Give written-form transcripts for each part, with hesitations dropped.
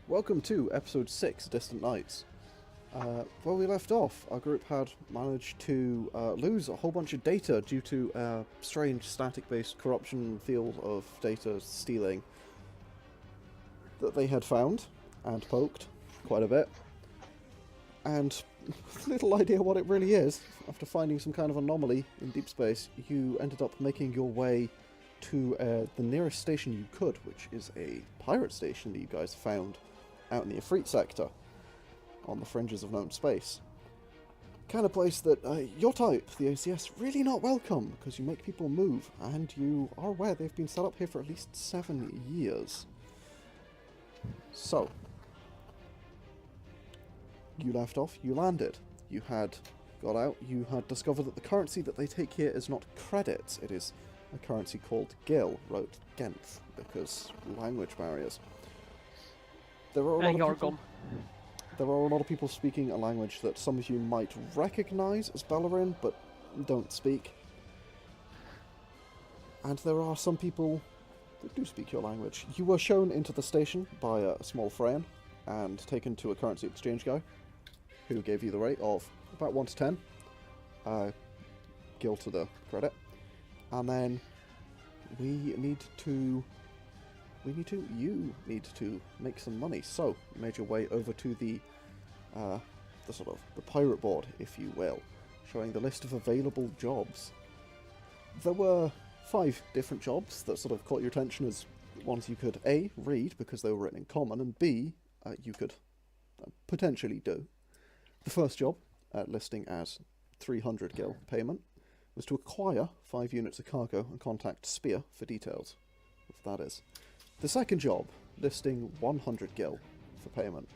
Welcome to episode 6, Distant Nights. Where we left off, our group had managed to lose a whole bunch of data due to a strange static-based corruption field of data stealing that they had found and poked quite a bit. And little idea what it really is. After finding some kind of anomaly in deep space, you ended up making your way to the nearest station you could, which is a pirate station that you guys found out in the Ifrit sector, on the fringes of known space. Kind of place that your type, the ACS, really not welcome, because you make people move, and you are aware they've been set up here for at least 7 years. So, you left off, you landed, you had got out, you had discovered that the currency that they take here is not credits, it is a currency called Gil, wrote Genth, because language barriers. There are a lot of people speaking a language that some of you might recognise as Bellerin, but don't speak. And there are some people that do speak your language. You were shown into the station by a small Freyan and taken to a currency exchange guy, who gave you the rate of about 1 to 10. Gil to the credit. And then you need to make some money. So, you made your way over to the pirate board, if you will, showing the list of available jobs. There were 5 different jobs that sort of caught your attention as ones you could A, read because they were written in common, and B, you could potentially do. The first job, listing as 300 gil payment, was to acquire 5 units of cargo and contact Spear for details, if that is. The second job, listing 100 gil for payment,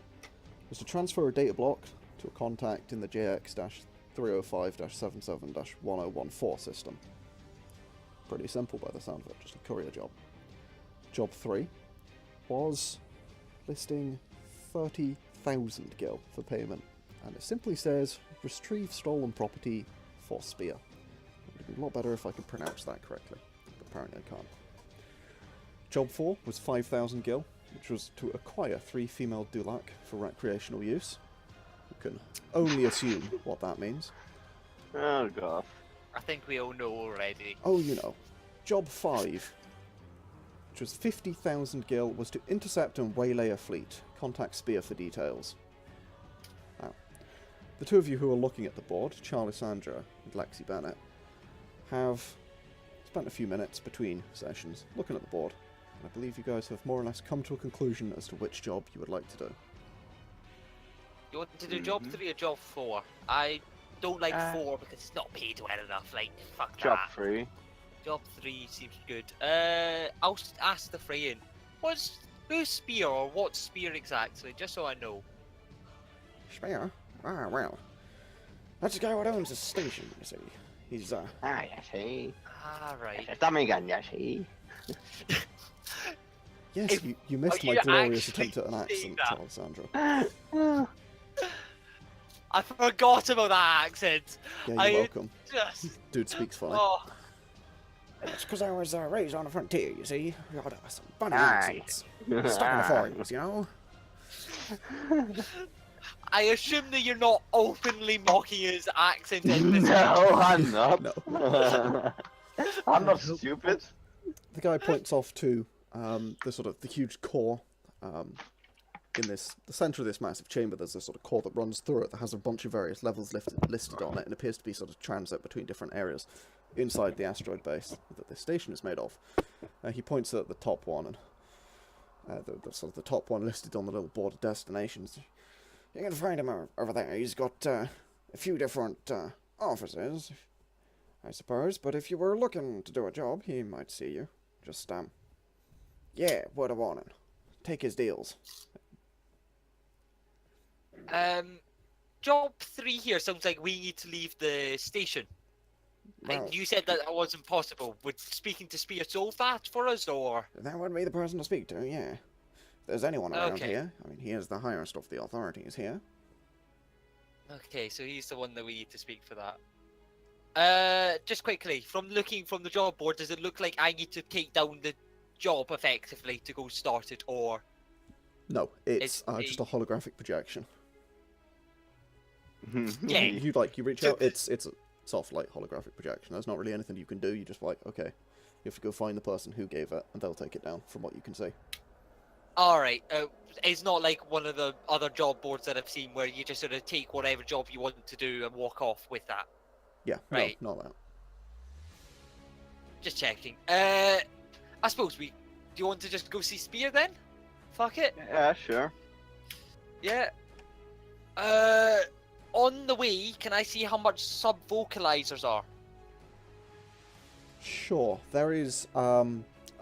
was to transfer a data block to a contact in the JX-305-77-1014 system. Pretty simple by the sound of it, just a courier job. Job 3 was listing 30,000 gil for payment, and it simply says, retrieve stolen property for Spear. It would be a lot better if I could pronounce that correctly, but apparently I can't. Job 4 was 5,000 gil, which was to acquire 3 female Dulak for recreational use. You can only assume what that means. Oh god. I think we all know already. Oh, you know. Job 5, which was 50,000 gil, was to intercept and waylay a fleet. Contact Spear for details. Now, the two of you who are looking at the board, Charlissandra and Lexie Bennett, have spent a few minutes between sessions looking at the board. I believe you guys have more or less come to a conclusion as to which job you would like to do. You want to do job 3 or job 4? I don't like 4 because it's not paid well enough. Like, fuck Job that. 3. Job 3 seems good. I'll ask the Freyan. Who's Spear, or what's Spear exactly? Just so I know. Spear? Ah, well. That's the guy who owns the station, you see. He's, Ah, yes, he. Ah, right. Está me yes, he. Yes, If- you missed you my glorious actually attempt at an accent, that? Charlissandra. I forgot about that accent. Yeah, you're welcome. Just. Dude speaks funny. Oh, It's because I was raised on the frontier, you see. We got some funny Aye. accents. Stuck in the foreigners, you know? I assume that you're not openly mocking his accent in this. No, I'm not. No. I'm not stupid. The guy points off to the huge core in the center of this massive chamber. There's a sort of core that runs through it that has a bunch of various levels listed on it, and appears to be sort of transit between different areas inside the asteroid base that this station is made of. He points at the top one, and the top one listed on the little board of destinations. You can find him over there. He's got a few different offices, I suppose, but if you were looking to do a job, he might see you. Just, yeah, word of warning. Take his deals. Job 3 here sounds like we need to leave the station. Well, And you said that wasn't possible. Would speaking to Spear solve that for us, or? that would be the person to speak to, yeah. If there's anyone around Okay. here, I mean, he is the highest of the authorities here. Okay, so he's the one that we need to speak for that. Just quickly, from looking from the job board, does it look like I need to take down the job effectively to go start it, or No, it's just a holographic projection. Yeah. You reach out. It's a soft light holographic projection. There's not really anything you can do. You just okay. You have to go find the person who gave it, and they'll take it down from what you can see. Alright, it's not like one of the other job boards that I've seen where you just sort of take whatever job you want to do and walk off with that. Yeah, right. No, not that. Just checking. I suppose do you want to just go see Spear then? Fuck it. Yeah, sure. Yeah. On the way, can I see how much sub-vocalizers are? Sure. There is a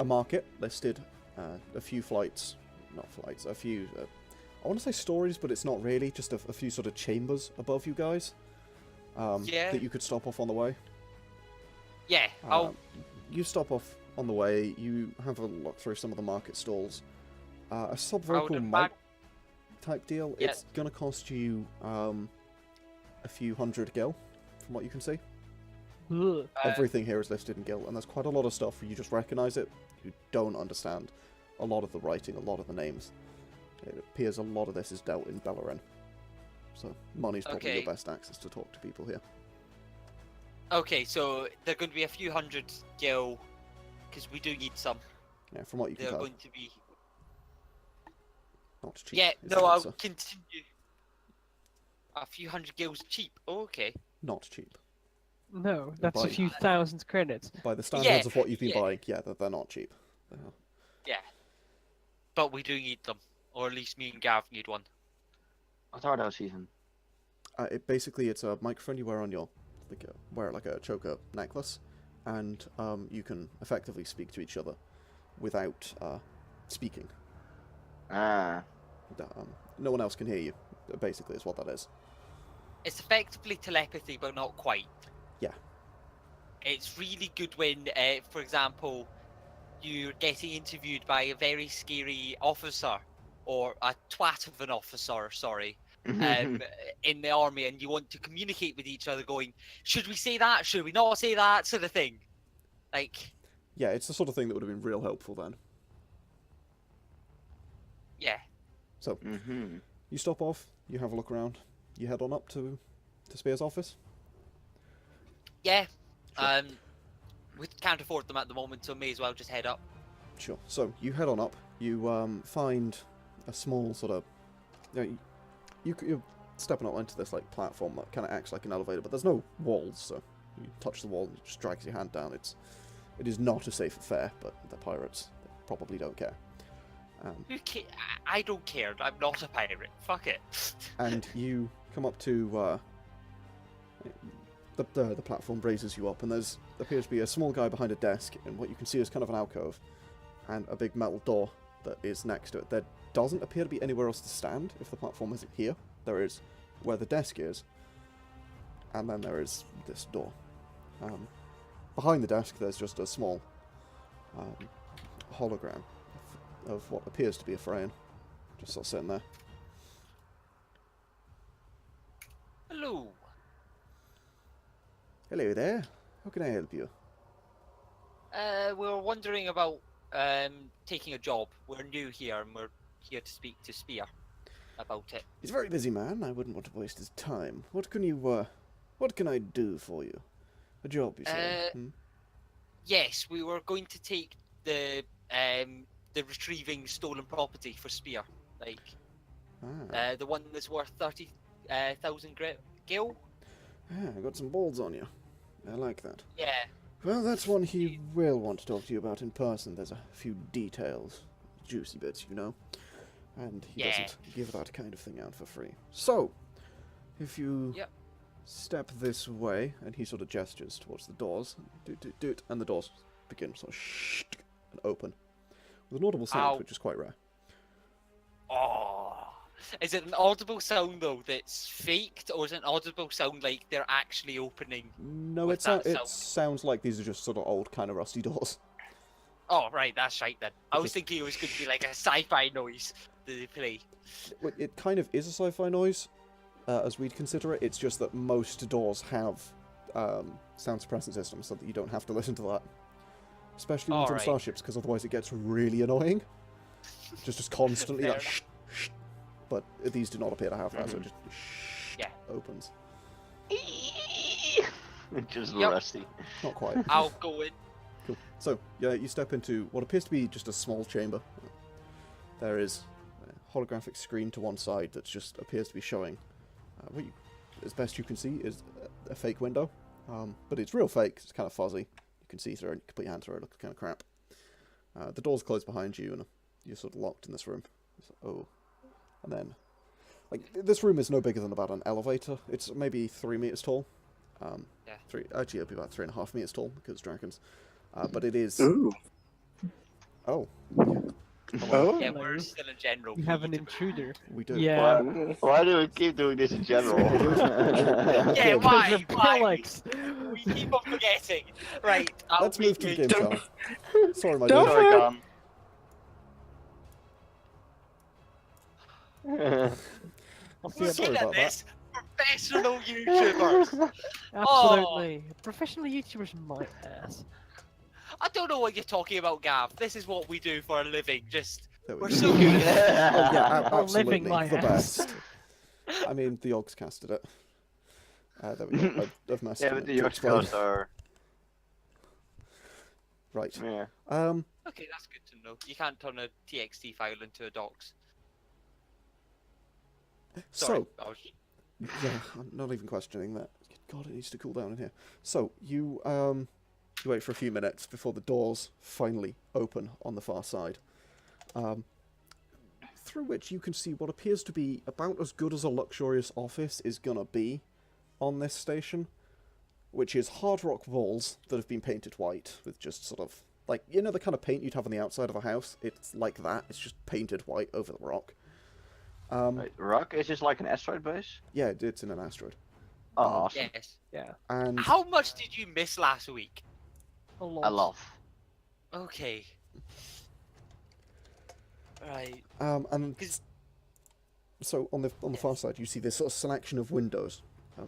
market listed, a few flights, a few, I want to say stories, but it's not really, just a few sort of chambers above you guys that you could stop off on the way. Yeah, You stop off on the way, you have a look through some of the market stalls. A sub-vocal mic type deal, yeah. It's going to cost you a few hundred gil, from what you can see. Everything here is listed in gil, and there's quite a lot of stuff where you just recognize it. You don't understand a lot of the writing, a lot of the names. It appears a lot of this is dealt in Bellerin. So money's probably your best access to talk to people here. Okay, so they're going to be a few hundred gil, because we do need some. Yeah, from what you can They're tell. going to be... Not cheap. Yeah, is no, the I'll answer. continue. A few hundred gil's cheap. Oh, okay. Not cheap. No, that's a By- few thousand credits. By the standards of what you've been yeah. buying, yeah, they're not cheap. They are. Yeah. But we do need them. Or at least me and Gav need one. What's our house season? It's a microphone you wear on your, wear like a choker necklace, and you can effectively speak to each other without speaking. Ah. No one else can hear you. Basically, is what that is. It's effectively telepathy, but not quite. Yeah. It's really good when, for example, you're getting interviewed by a very scary officer, or a twat of an officer, sorry, in the army, and you want to communicate with each other going, should we say that? Should we not say that? Sort of thing. Like... Yeah, it's the sort of thing that would have been real helpful then. Yeah. So, you stop off, you have a look around, you head on up to Spear's office. Yeah. Sure. We can't afford them at the moment, so may as well just head up. Sure. So, you head on up, you find a small sort of... You're stepping up onto this platform that kind of acts like an elevator, but there's no walls, so you touch the wall and it just drags your hand down. It is not a safe affair, but the pirates probably don't care. I don't care. I'm not a pirate. Fuck it. And you come up to the platform raises you up, and there appears to be a small guy behind a desk, and what you can see is kind of an alcove, and a big metal door that is next to it. There doesn't appear to be anywhere else to stand if the platform isn't here. There is where the desk is, and then there is this door. Behind the desk, there's just a small hologram of what appears to be a Freyan, just sort of sitting there. Hello. Hello there. How can I help you? We were wondering about taking a job. We're new here, and we're here to speak to Spear about it. He's a very busy man. I wouldn't want to waste his time. What can I do for you? A job, you say? Yes, we were going to take the retrieving stolen property for Spear, the one that's worth 30,000 gil. I got some balls on you. I like that. Yeah. Well, that's one he will want to talk to you about in person. There's a few details, juicy bits, and he doesn't give that kind of thing out for free. So, if you step this way, and he sort of gestures towards the doors, and the doors begin sort of and open with an audible sound, which is quite rare. Oh, is it an audible sound though that's faked, or is it an audible sound like they're actually opening? No, it sounds like these are just sort of old, kind of rusty doors. Oh, right, that's right then. I was thinking it was going to be like a sci-fi noise that they play. It kind of is a sci-fi noise, as we'd consider it. It's just that most doors have sound suppressant systems, so that you don't have to listen to that. Especially ones on starships, because otherwise it gets really annoying. Just constantly like but these do not appear to have that, so it just Yeah. opens. Just Yep. rusty. Not quite. I'll go in. Cool. So, yeah, you step into what appears to be just a small chamber. There is a holographic screen to one side that just appears to be showing what you, as best you can see, is a fake window. But it's real fake. It's kind of fuzzy. You can see through it. You can put your hand through it. It looks kind of crap. The door's closed behind you, and you're sort of locked in this room. So, oh. And then, like, this room is no bigger than about an elevator. It's maybe 3 meters tall. Yeah. Actually, it'll be about 3.5 meters tall because dragons. But it is. Ooh. Oh, Oh. Yeah, we're still in general. We have an intruder. we do. Yeah. Why do we keep doing this in general? Yeah, Because why? of Why? Alex. We keep on forgetting. Right. Let's move to the game Don't- channel. Sorry, my Don't- dude. Sorry, Gone. I'll see you Sorry Looking about at this, professional YouTubers. Absolutely. Professional YouTubers, my ass. I don't know what you're talking about, Gav. This is what we do for a living. Just There we we're go. so good at it. Oh, yeah, A absolutely. living my the ass. best. I mean, the Yogs casted it. There we go. I've messed Yeah, it but up the to York explain. Scouts are. Right. Yeah. Okay, that's good to know. You can't turn a TXT file into a docs. Sorry, So, I was... yeah, I'm not even questioning that. God, it needs to cool down in here. So, you wait for a few minutes before the doors finally open on the far side. Through which you can see what appears to be about as good as a luxurious office is gonna be on this station, which is hard rock walls that have been painted white with just sort of, like, you know the kind of paint you'd have on the outside of a house? It's like that, it's just painted white over the rock. Wait, rock is just like an asteroid base? Yeah, it's in an asteroid. Oh, awesome. Yes. Yeah. And How much did you miss last week? A lot. I love. Okay. Right. and 'Cause- so on the far side you see this sort of selection of windows.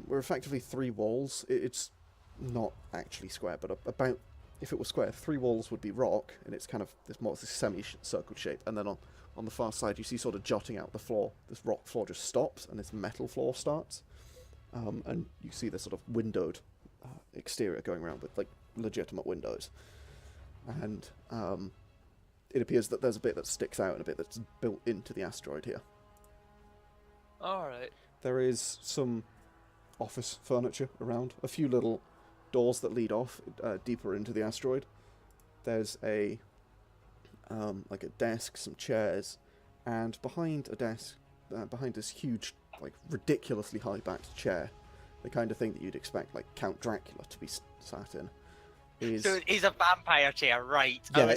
We're effectively 3 walls. It's not actually square, but about, if it was square, 3 walls would be rock, and it's kind of this more this semi-circle shape. And then on the far side, you see sort of jutting out the floor. This rock floor just stops, and this metal floor starts. And you see this sort of windowed exterior going around with like legitimate windows. And it appears that there's a bit that sticks out and a bit that's built into the asteroid here. Alright. There is some office furniture around, a few little doors that lead off deeper into the asteroid. There's a like a desk, some chairs, and behind a desk, behind this huge, like ridiculously high-backed chair, the kind of thing that you'd expect like Count Dracula to be sat in, is So it is a vampire chair, right? yeah, I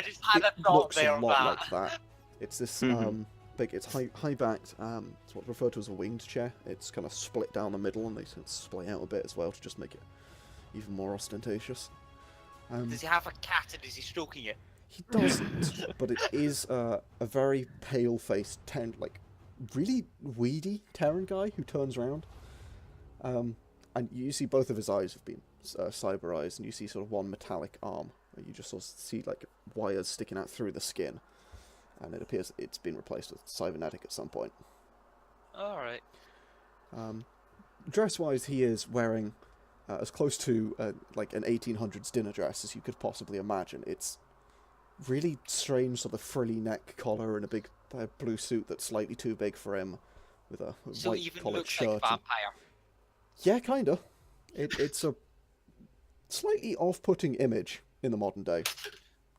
just had a thought looks there a on lot that. like that. It's this Mhm. big, it's high-backed. It's what's referred to as a winged chair. It's kind of split down the middle, and they sort of splay out a bit as well to just make it even more ostentatious. Does he have a cat and is he stroking it? He doesn't, but it is a very pale-faced, like really weedy Terran guy who turns around. And you see both of his eyes have been cyberized, and you see sort of one metallic arm. You just sort of see like wires sticking out through the skin, and it appears it's been replaced with cybernetic at some point. Alright. Dress-wise, he is wearing as close to like an 1800s dinner dress as you could possibly imagine. It's really strange, sort of frilly neck collar and a big blue suit that's slightly too big for him, with a So white he even collared looks shirt. like a vampire. Yeah, kinda. It's a slightly off-putting image in the modern day,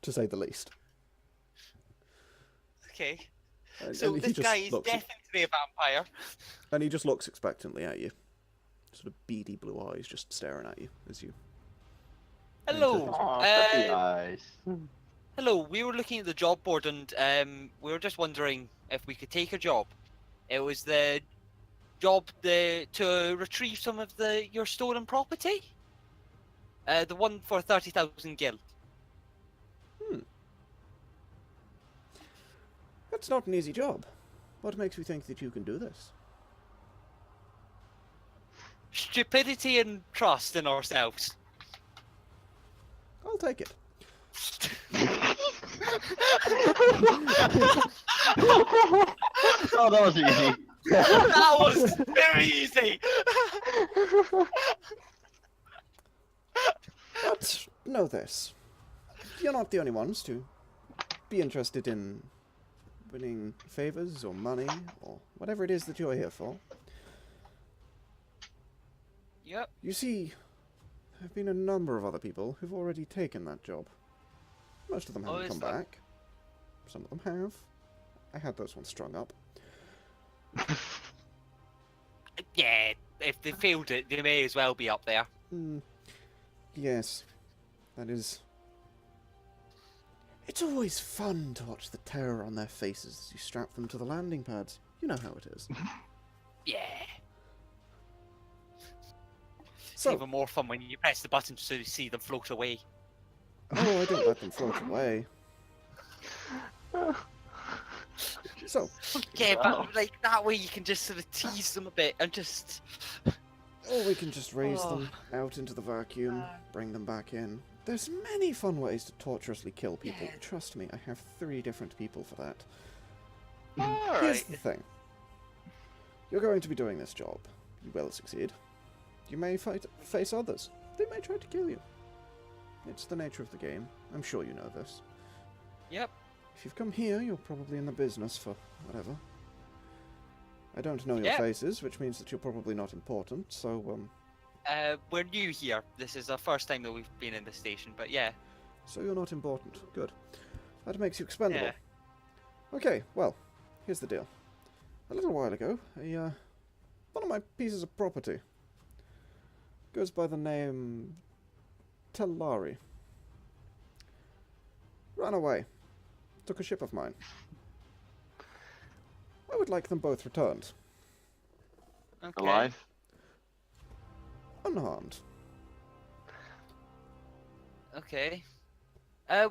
to say the least. Okay. And So he this just guy is looks- definitely a vampire. And he just looks expectantly at you. Sort of beady blue eyes just staring at you as you... Hello. Aw, puppy eyes. Hello. We were looking at the job board and we were just wondering if we could take a job. It was the job to retrieve some of your stolen property. The one for 30,000 gil. That's not an easy job. What makes you think that you can do this? Stupidity and trust in ourselves. I'll take it. Oh, that was easy. That was very easy. But know this. You're not the only ones to be interested in winning favours or money or whatever it is that you're here for. Yep. You see, there have been a number of other people who've already taken that job. Most of them haven't come back. Some of them have. I had those ones strung up. Yeah, if they failed it, they may as well be up there. Yes, that is... It's always fun to watch the terror on their faces as you strap them to the landing pads. You know how it is. Yeah. It's So, even more fun when you press the button so you see them float away. oh, I don't let them float away. So, Yeah, but like that way you can just sort of tease them a bit and just... or we can just raise them out into the vacuum, bring them back in. There's many fun ways to torturously kill people. Yeah. Trust me, I have 3 different people for that. Alright. Here's the thing. You're going to be doing this job. You will succeed. You may face others. They may try to kill you. It's the nature of the game. I'm sure you know this. Yep. If you've come here, you're probably in the business for whatever. I don't know your Yep. faces, which means that you're probably not important, so, We're new here. This is the first time that we've been in the station, but yeah. so you're not important. Good. That makes you expendable. Yeah. Okay, well, here's the deal. A little while ago, one of my pieces of property goes by the name Telari. Ran away. Took a ship of mine. I would like them both returned. Okay. Alive? Unharmed. Okay.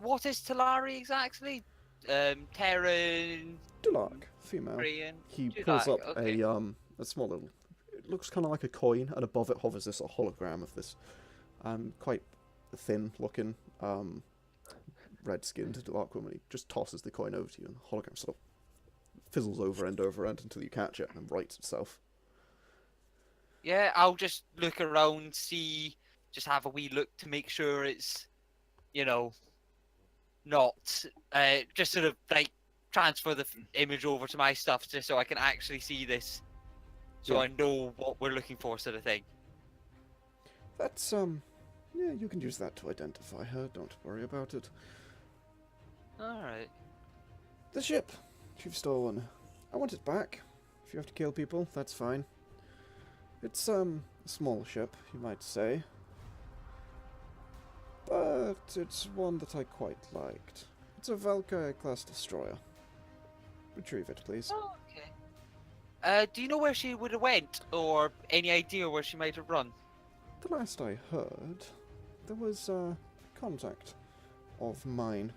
What is Talari exactly? Terran, Dularg, female. Korean. He Dularg, pulls up okay. a small little... It looks kind of like a coin, and above it hovers this hologram of this quite thin-looking, red-skinned Dularg woman. He just tosses the coin over to you, and the hologram sort of fizzles over end until you catch it, and rights itself. Yeah, I'll just look around, see, just have a wee look to make sure it's, you know, not, just sort of like transfer the image over to my stuff just so I can actually see this, so Yeah. I know what we're looking for, sort of thing. That's, yeah, you can use that to identify her, don't worry about it. Alright. The ship you've stolen. I want it back. If you have to kill people, that's fine. It's, a small ship, you might say. But it's one that I quite liked. It's a Valkyrie-class destroyer. Retrieve it, please. Oh, okay. Do you know where she would have went, or any idea where she might have run? The last I heard, there was a contact of mine.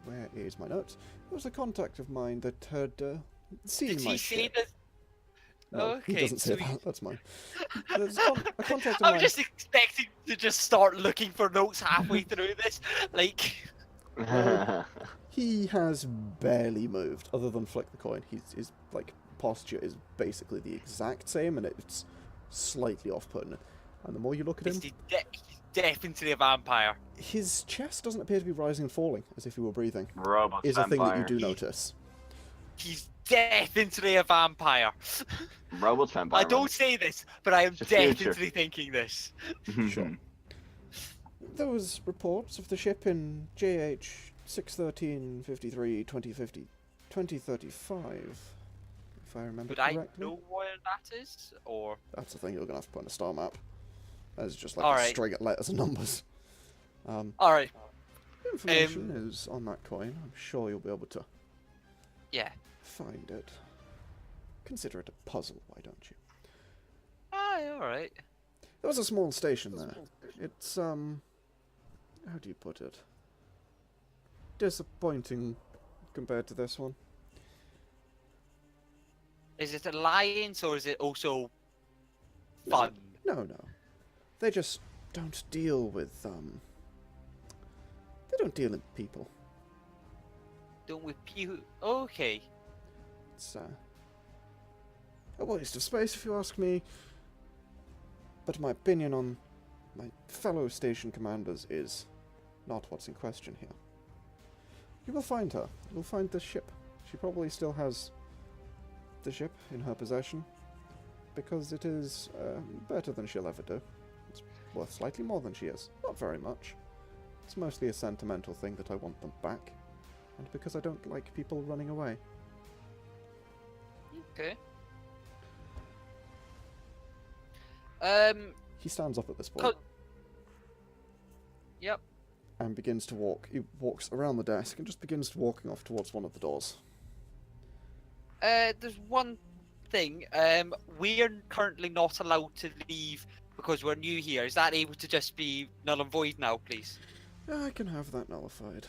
Where is my notes? There was a contact of mine that had seen Did my he ship. say that? No, he Okay, doesn't say so he- that. That's mine. There's a contact of I'm mine. just expecting to just start looking for notes halfway through this. Like, He has barely moved, other than flick the coin. His like posture is basically the exact same, and it's slightly off-putting. And the more you look at him, he's definitely a vampire. his chest doesn't appear to be rising and falling, as if he were breathing. Robot Is a thing that you vampire. do notice. He's definitely a vampire. Robot vampire. I don't say this, but I am It's the future. definitely thinking this. Sure. There was reports of the ship in JH 61353 2050 2035, if I remember Would I correctly. know where that is? Or That's the thing you're gonna have to put on a star map. That's just like a Alright. string of letters and numbers. alright, Information is on that coin. I'm sure you'll be able to yeah. find it. Consider it a puzzle, why don't you? Aye, alright. There was a small station there. It's, how do you put it? Disappointing compared to this one. Is it alliance or is it also fun? No. They just don't deal with, they don't deal in people. Don't we pew? Okay. It's a waste of space if you ask me. But my opinion on my fellow station commanders is not what's in question here. You will find her. You will find the ship. She probably still has the ship in her possession, because it is better than she'll ever do. It's worth slightly more than she is. Not very much. It's mostly a sentimental thing that I want them back, and because I don't like people running away. Okay. He stands up at this point. Yep. And begins to walk. He walks around the desk and just begins walking off towards one of the doors. There's one thing. We're currently not allowed to leave because we're new here. Is that able to just be null and void now, please? Yeah, I can have that nullified.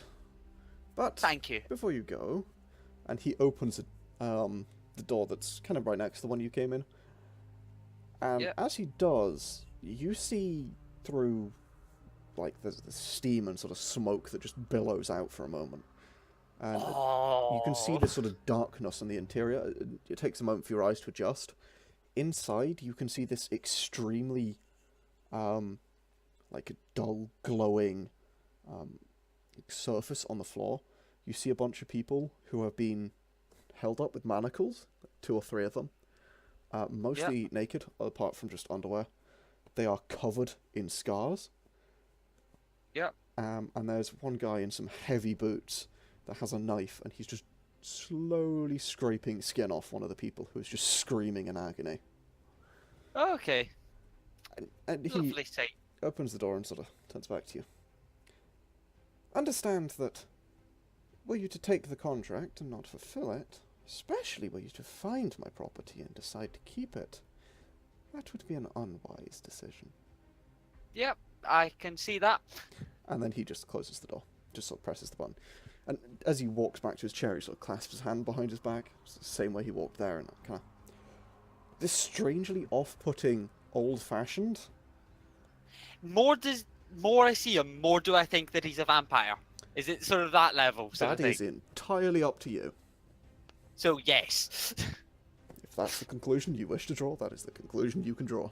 But Thank you. before you go, and he opens the door that's kind of right next to the one you came in. And Yep. as he does, you see through, like, there's the steam and sort of smoke that just billows out for a moment. And you can see this sort of darkness in the interior. It takes a moment for your eyes to adjust. Inside, you can see this extremely, like, a dull, glowing surface on the floor. You see a bunch of people who have been held up with manacles, 2 or 3 of them. Mostly naked, apart from just underwear. They are covered in scars. Yep. And there's one guy in some heavy boots that has a knife, and he's just slowly scraping skin off one of the people who is just screaming in agony. Okay. And he Lovely sight. opens the door and sort of turns back to you. Understand that were you to take the contract and not fulfill it, especially were you to find my property and decide to keep it, that would be an unwise decision. Yep, I can see that. And then he just closes the door, just sort of presses the button. And as he walks back to his chair, he sort of clasps his hand behind his back. It's the same way he walked there, and kind of this strangely off-putting, old-fashioned. More I see him, more do I think that he's a vampire. Is it sort of that level? Sort That of is thing? entirely up to you. So yes. If that's the conclusion you wish to draw, that is the conclusion you can draw.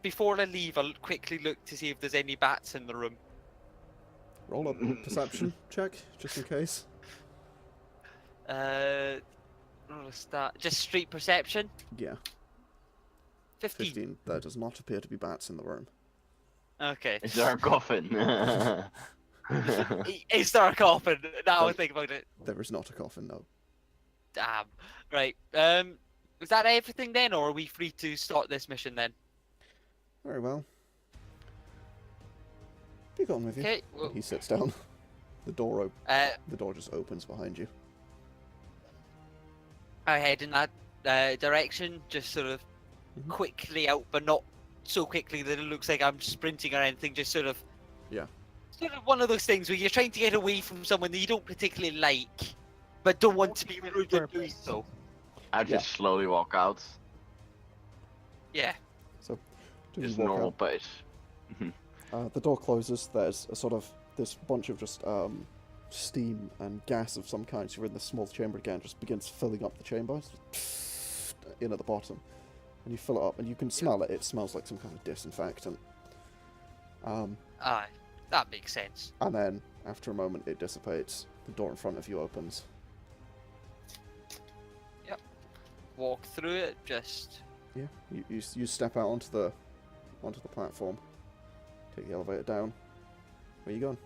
Before I leave, I'll quickly look to see if there's any bats in the room. Roll a perception check, just in case. Roll a stat. Just street perception. Yeah, 15. 15. There does not appear to be bats in the room. Okay. Is there a coffin? Is there a coffin? Now I think about it. There is not a coffin, no. Damn. Right. Is that everything then, or are we free to start this mission then? Very well. Be gone with you. Okay. Well, He sits down. The door just opens behind you. I head in that direction, just sort of Mhm. quickly out, but not so quickly that it looks like I'm sprinting or anything. Just sort of. Yeah. Sort of one of those things where you're trying to get away from someone that you don't particularly like, but don't want to be rude in doing so. I just slowly walk out. Yeah. So, do Just you walk normal out? pace. The door closes. There's a sort of this bunch of just steam and gas of some kind. So you're in this small chamber again. Just begins filling up the chamber. Just in at the bottom, and you fill it up, and you can smell it. It smells like some kind of disinfectant. Aye. That makes sense. And then after a moment, it dissipates. The door in front of you opens. Walk through it. Just. Yeah, you step out onto the platform. Take the elevator down. Where are you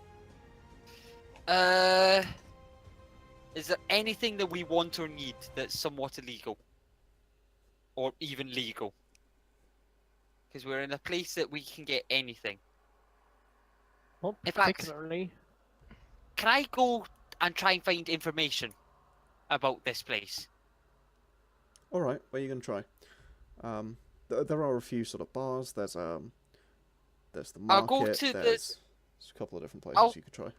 going? Is there anything that we want or need that's somewhat illegal? Or even legal? Because we're in a place that we can get anything. Not In fact- particularly. Can I go and try and find information about this place? All right, where are you going to try? There are a few sort of bars. There's the I'll market. go to there's a couple of different places I'll- you could try.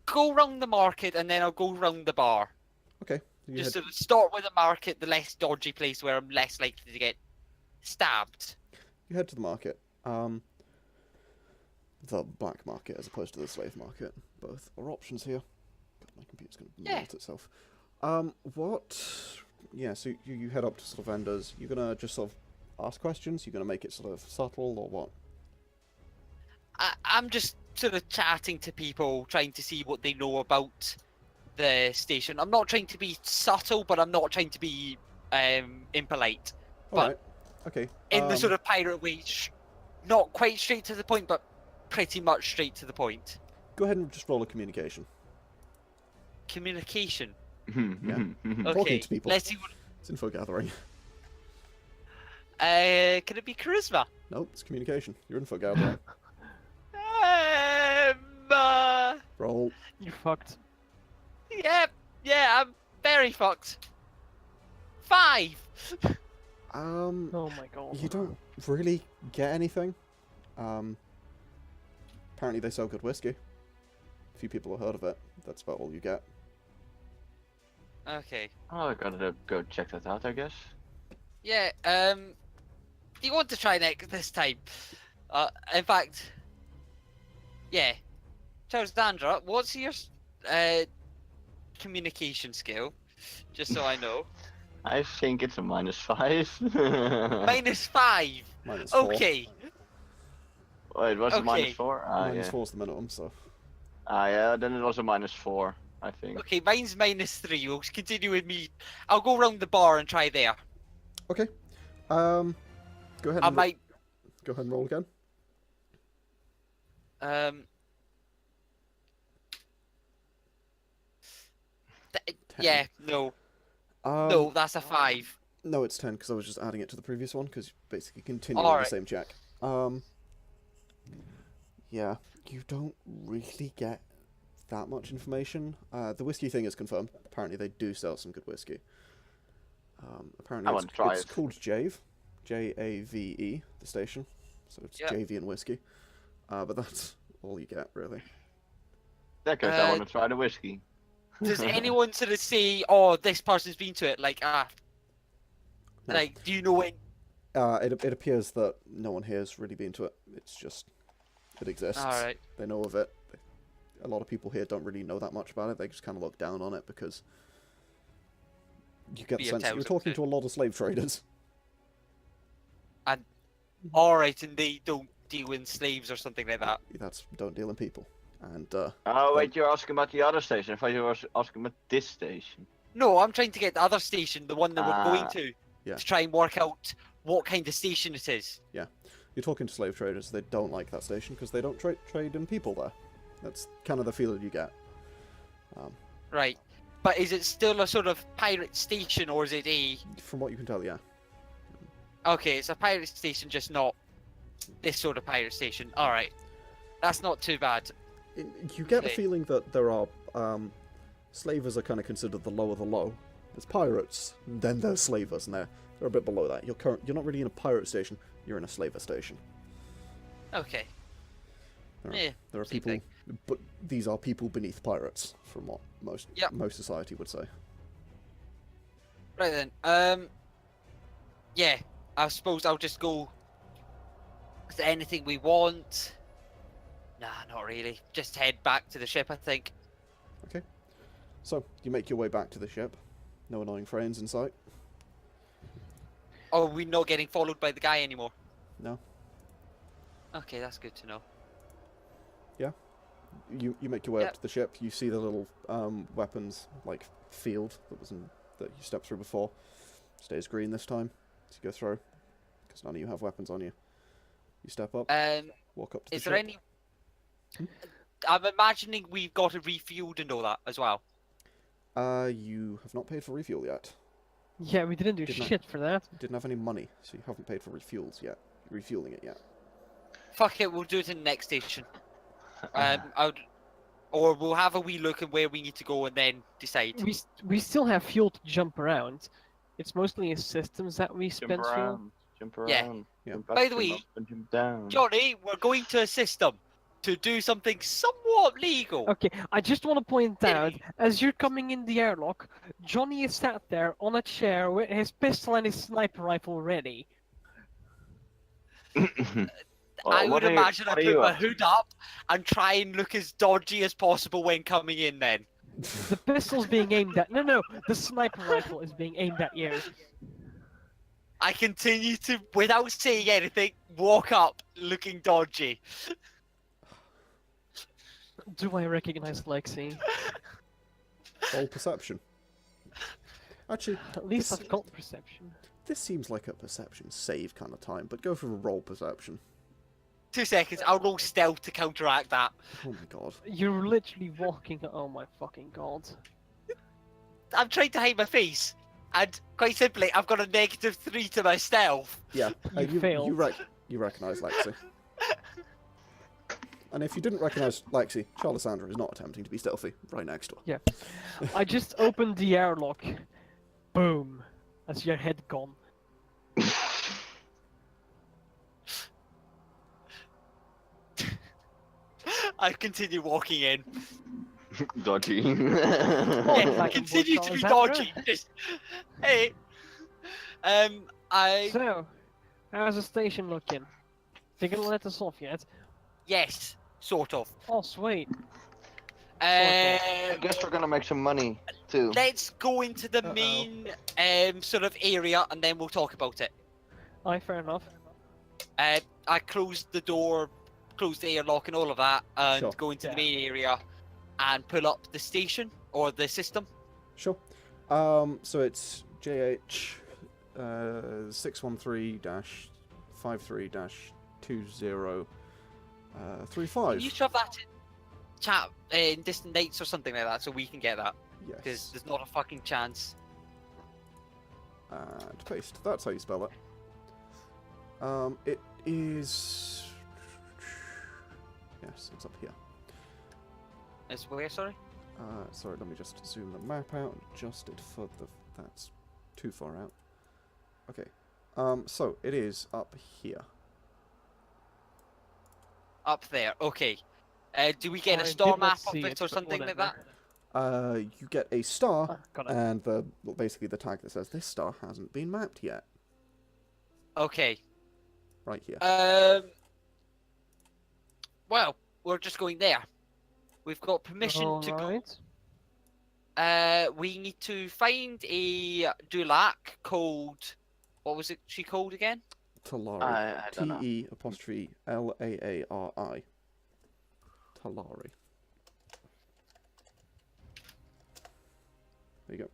Go round the market and then I'll go round the bar. Okay, you Just head, sort of start with the market, the less dodgy place where I'm less likely to get stabbed. you head to the market. The black market as opposed to the slave market. Both are options here. Got My computer's going to Yeah. melt itself. What? Yeah, so you head up to sort of vendors. You're going to just sort of ask questions? You're going to make it sort of subtle, or what? I'm just sort of chatting to people, trying to see what they know about the station. I'm not trying to be subtle, but I'm not trying to be impolite. But Alright, okay. in the sort of pirate way, not quite straight to the point, but pretty much straight to the point. Go ahead and just roll a communication. Communication. Yeah. Okay, Talking to people. let's see what... It's info gathering. Can it be charisma? Nope, it's communication. You're info gathering. Roll. You fucked. Yeah, I'm very fucked. 5! Oh my god. You don't really get anything. Apparently they sell good whiskey. A few people have heard of it. That's about all you get. Okay. Oh, I gotta go check that out, I guess. Yeah, do you want to try this time? In fact, yeah. Charlissandra, what's your communication skill? Just so I know. I think it's a -5. -5. -4. Okay. Wait, was it Okay. -4? Ah, yeah. -4's the minimum, so. Ah, yeah, then it was a -4, I think. Okay, mine's -3. We'll continue with me. I'll go round the bar and try there. Okay. Go ahead I and might. go ahead and roll again. Yeah, no. No, No, that's a 5. No, it's 10 because I was just adding it to the previous one because basically continuing Alright. the same check. Yeah, you don't really get that much information. The whiskey thing is confirmed. Apparently they do sell some good whiskey. Apparently I want to try it's it. called Jave. Jave, the station. So it's Yep. JV and whiskey. But that's all you get, really. Yeah, because I want to try the whiskey. Does anyone sort of say, "Oh, this person's been to it"? Like, No. like, do you know when? It appears that no one here has really been to it. It's just, it exists. All right. They know of it. A lot of people here don't really know that much about it. They just kind of look down on it because you get the Be a sense that you're thousand talking to a lot of slave traders. All right, and they don't deal in slaves or something like that. That's don't deal in people. And Oh, wait, you're asking about the other station. I thought you were asking about this station. No, I'm trying to get the other station, the one that we're going to Yeah. try and work out what kind of station it is. you're talking to slave traders. They don't like that station because they don't trade in people there. That's kind of the feeling you get. Right. But is it still a sort of pirate station, or is it a... From what you can tell, yeah. Okay, it's a pirate station, just not this sort of pirate station. Alright. That's not too bad. You get the Okay. feeling that there are slavers are kind of considered the low of the low. There's pirates, and then there's slavers, and they're a bit below that. You're not really in a pirate station. You're in a slaver station. Okay. There are, Yeah, there are same people, thing. but these are people beneath pirates, from what Yep. most society would say. Right then. Yeah, I suppose I'll just go... Is there anything we want? Nah, not really. Just head back to the ship, I think. Okay, so you make your way back to the ship. No annoying friends in sight. Oh, we're not getting followed by the guy anymore. No. Okay, that's good to know. You make your way up Yep. to the ship. You see the little weapons like field that you stepped through before. Stays green this time as you go through, because none of you have weapons on you. You step up, walk up to the Is ship. there any... I'm imagining we've got it refueled and all that as well. You have not paid for refuel yet. Yeah, we didn't do Did not- shit for that. Didn't have any money, so you haven't paid for refueling it yet. Fuck it, we'll do it in the next station. Or we'll have a wee look at where we need to go and then decide. We still have fuel to jump around. It's mostly in systems that we Jump spend fuel. around. Jump around. Yeah. Yeah. Jump By up, the jump way, up, and jump down. Johnny, we're going to assist them to do something somewhat legal. Okay, I just want to point Yeah. out, as you're coming in the airlock, Johnny is sat there on a chair with his pistol and his sniper rifle ready. I would imagine I what are put you my up to? hood up and try and look as dodgy as possible when coming in then. The pistol's being aimed at. No, the sniper rifle is being aimed at you. I continue to, without saying anything, walk up, looking dodgy. Do I recognize Lexie? Roll perception. Actually, At least this, I've got perception. this seems like a perception save kind of time, but go for a roll perception. 2 seconds, I'll roll stealth to counteract that. Oh my god. You're literally walking. Oh my fucking god. I'm trying to hide my face, and quite simply, I've got a -3 to my stealth. Yeah, You failed. you recognise Lexie. And if you didn't recognise Lexie, Charlissandra is not attempting to be stealthy right next to her. Yeah. I just opened the airlock. Boom. That's your head gone. I continue walking in. Dodgy. Yeah, I Like in continue to be Charlissandra? dodgy. Just, hey. I So, how's the station looking? They gonna let us off yet? yes, sort of. Oh, sweet. I guess we're gonna make some money too. Let's go into the Uh-oh. main sort of area, and then we'll talk about it. Aye, fair enough. I closed the door, closed the airlock, and all of that, and Sure. go into Yeah. the main area, and pull up the station or the system. Sure. So it's JH 613-53-2035. Can you shove that in chat in distant dates or something like that, so we can get that? Because Yes. there's not a fucking chance. And paste. That's how you spell it. It is. Yes, it's up here. It's where, sorry? Sorry, let me just zoom the map out and adjust it for the. That's too far out. Okay. So it is up here. Up there. Okay. Do we get I a star did not map of see it or but something like that? whatever. You get a star Ah, got it. and basically the tag that says this star hasn't been mapped yet. Okay. Right here. Well, we're just going there. We've got permission to go. Alright. We need to find a Dulac called. What was it she called again? Talari. I don't know. T-E-Laari. Talari. There you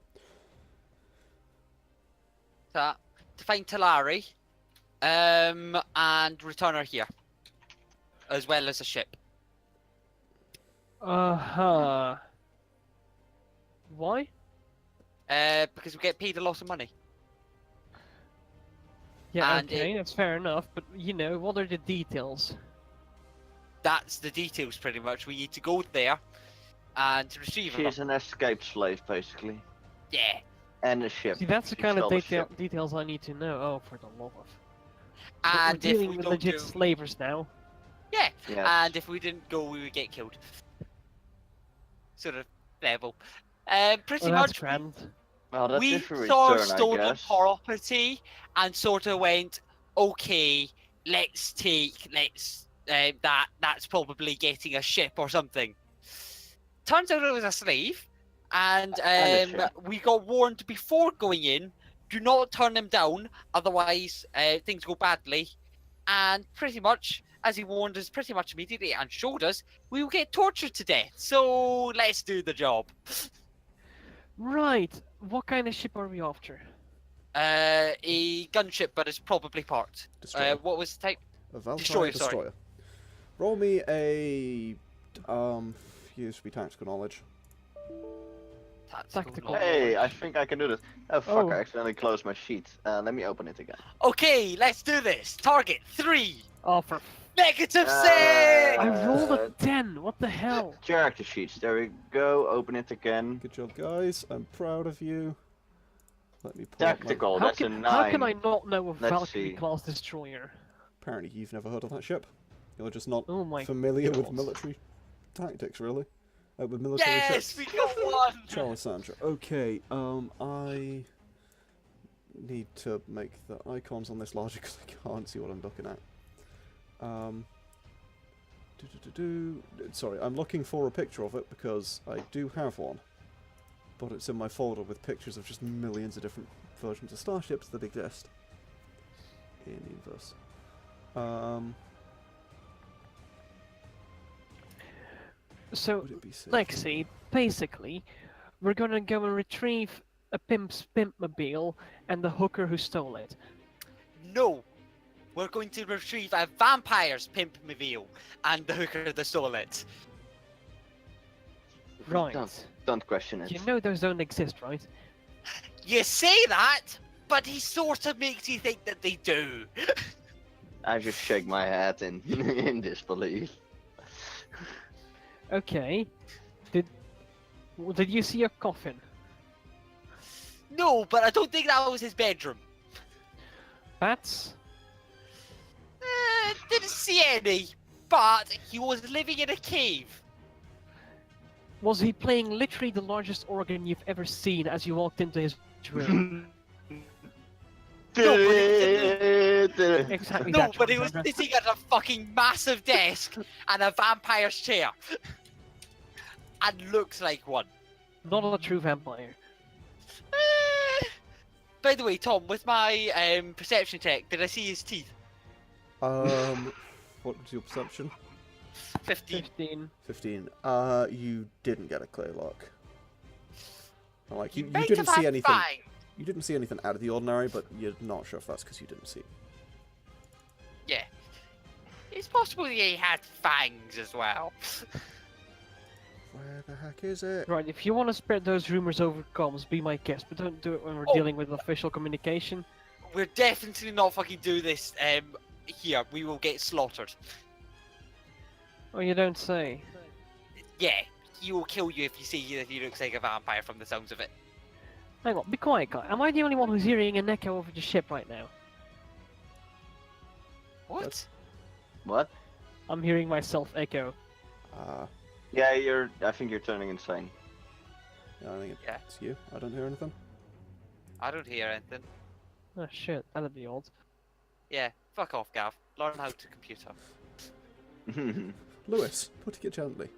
go. To find Talari, and return her here, as well as a ship. Uh-huh. Why? Because we get paid a lot of money. Yeah, And okay, that's fair enough, but, you know, what are the details? That's the details, pretty much. We need to go there and retrieve her. She's an escaped slave, basically, Yeah. and a ship. See, that's the She kind of stole a ship. details I need to know. Oh, for the love of... But we're And if dealing we with don't legit do, slavers now. yeah. Yes. And if we didn't go, we would get killed. Sort of level. Pretty Oh, that's much. grand. Well, that's We if we saw return, I stolen guess. property and sort of went, okay, let's take, that's probably getting a ship or something. Turns out it was a slave, and And a ship. we got warned before going in, do not turn them down, otherwise things go badly. And pretty much, as he warned us pretty much immediately and showed us, we will get tortured to death. So let's do the job. Right, what kind of ship are we after? A gunship, but it's probably parked. Destroyer. What was the type? A Valkyrie Destroyer, Destroyer. sorry. Roll me a used to be tactical knowledge. Tactical. knowledge. Hey, I think I can do this. Oh fuck, Oh. I accidentally closed my sheet. Let me open it again. Okay, let's do this. Target 3. Oh, for... -6. I rolled a 10, what the hell? Character sheets, there we go. Open it again. Good job, guys. I'm proud of you. Let me pull up my... Tactical, How that's a 9. how can I not know a Let's Valkyrie see. class destroyer? Apparently you've never heard of that ship. You're just not Oh my familiar with God. military tactics, really. With military Yes, ships. we got one. Charlissandra. Okay, I need to make the icons on this larger because I can't see what I'm looking at. Sorry, I'm looking for a picture of it because I do have one. but it's in my folder with pictures of just millions of different versions of starships that exist in the universe. So, Would it be safe? Lexie, basically, we're gonna go and retrieve a pimp's pimpmobile and the hooker who stole it. No! We're going to retrieve a vampire's pimpmobile and the hooker that stole it. Right. Don't question it. You know those don't exist, right? You say that, but he sort of makes you think that they do. I just shake my head in in disbelief. Okay. Did you see a coffin? No, but I don't think that was his bedroom. Bats? Didn't see any, but he was living in a cave. Was he playing literally the largest organ you've ever seen as you walked into his room? Exactly No, that, but he was Charlissandra. sitting at a fucking massive desk and a vampire's chair. And looks like one. Not a true vampire. By the way, Tom, with my perception check, did I see his teeth? What was your perception? 15. 15. 15. You didn't get a clear look. Like you Might didn't have see had anything. fang. You didn't see anything out of the ordinary, but you're not sure if that's because you didn't see. Yeah. It's possible he had fangs as well. Where the heck is it? Right, if you want to spread those rumors over comms, be my guest, but don't do it when we're Oh. dealing with official communication. We're definitely not fucking do this here. We will get slaughtered. Oh, you don't say. Yeah, he will kill you if you see that he looks like a vampire from the sounds of it. Hang on, be quiet, guy. Am I the only one who's hearing an echo over the ship right now? What? What? I'm hearing myself echo. Yeah, I think you're turning insane. Yeah, I think Yeah. it's you. I don't hear anything. I don't hear anything. Oh shit, that'd be odd. Yeah, fuck off, Gav. Learn how to computer. Lewis, putting it gently.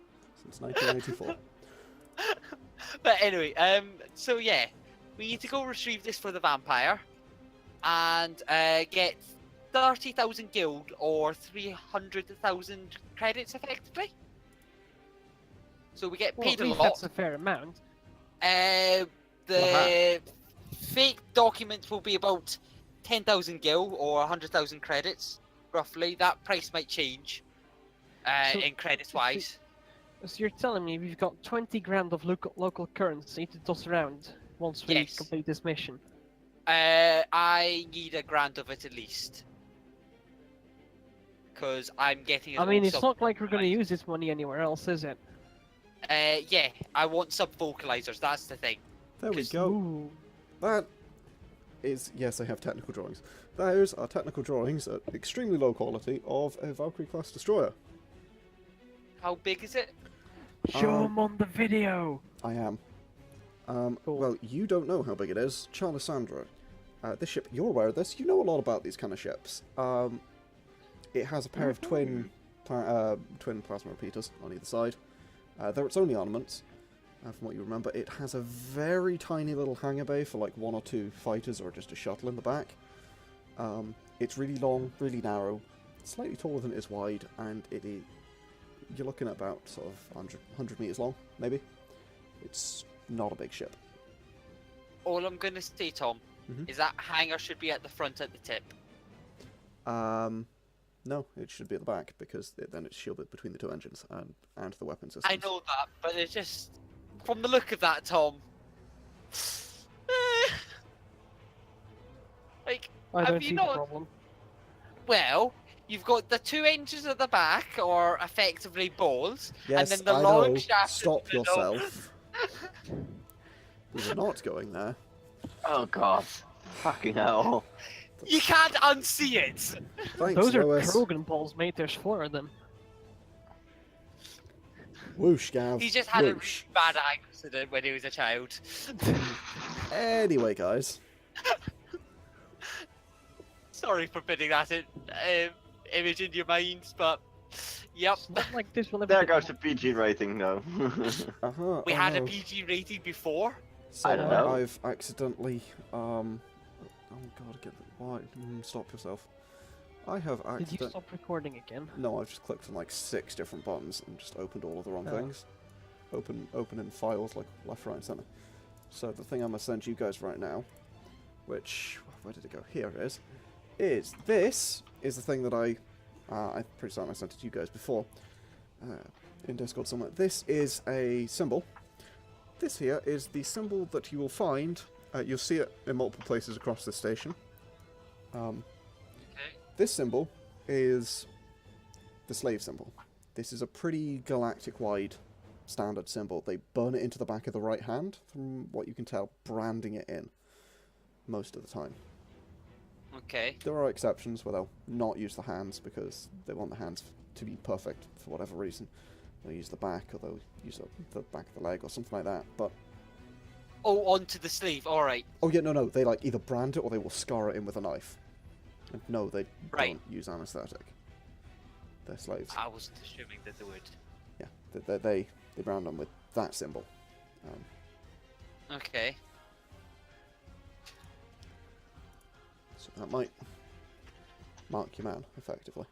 Since 1984. But anyway, so yeah, we need to go retrieve this for the vampire, and get 30,000 guild or 300,000 credits, effectively. So we get Well, at paid a least lot. that's a fair amount. The fake documents will be about 10,000 gil or 100,000 credits, roughly. That price might change So- in credits wise. So you're telling me we've got 20 grand of local currency to toss around once we Yes. complete this mission? I need a grand of it at least. Because I'm getting it I mean, all it's not like we're going to use this money anywhere else, is it? Yeah, I want sub vocalizers, that's the thing. There we 'Cause- go. Ooh. That is, yes, I have technical drawings. Those are technical drawings at extremely low quality of a Valkyrie class destroyer. How big is it? Show them on the video! I am. Cool. Well, you don't know how big it is. Charlissandra. This ship, you're aware of this. You know a lot about these kind of ships. It has a pair of twin plasma repeaters on either side. They're its only armaments. From what you remember, it has a very tiny little hangar bay for like 1 or 2 fighters or just a shuttle in the back. It's really long, really narrow, slightly taller than it is wide, and you're looking at about sort of 100 meters long, maybe. It's not a big ship. All I'm gonna say, Tom, Mhm. is that hangar should be at the front at the tip. No, it should be at the back because then it's shielded between the 2 engines and the weapon systems. I know that, but it's just from the look of that, Tom. Like, I have don't you see not? the problem. Well, you've got the 2 engines at the back, or effectively balls, Yes, and then the I long know. shaft. Stop in the middle. yourself. We're not going there. Oh god. Fucking hell. You can't unsee it. Thanks, Those are Lewis. Krogan balls, mate. There's 4 of them. Whoosh, Gav. He just had a really Whoosh. bad accident when he was a child. Anyway, guys. Sorry for putting that image in your minds, but yep. It's not like this will ever There get goes the PG rating though. Uh-huh. We oh had a no. PG rating before. So I don't know. I've accidentally oh god, get the why? Stop yourself. I have Did you accidentally. stop recording again? No, I've just clicked on like 6 different buttons and just opened all of the wrong Oh. things. Open in files like left, right, and center. So the thing I'm gonna send you guys right now, which where did it go? Here it is. This is the thing that I'm pretty certain I sent it to you guys before in Discord somewhere. This is a symbol. This here is the symbol that you will find. You'll see it in multiple places across the station. This symbol is the slave symbol. This is a pretty galactic-wide standard symbol. They burn it into the back of the right hand, from what you can tell, branding it in most of the time. Okay. There are exceptions where they'll not use the hands because they want the hands to be perfect for whatever reason. They'll use the back, or they'll use the back of the leg or something like that. But Oh, onto the sleeve. All right. oh yeah, no, they like either brand it or they will scar it in with a knife. And no, they Right. don't use anesthetic. They're slaves. I was assuming that they would. Yeah, they brand them with that symbol. Okay. So that might mark your man, effectively.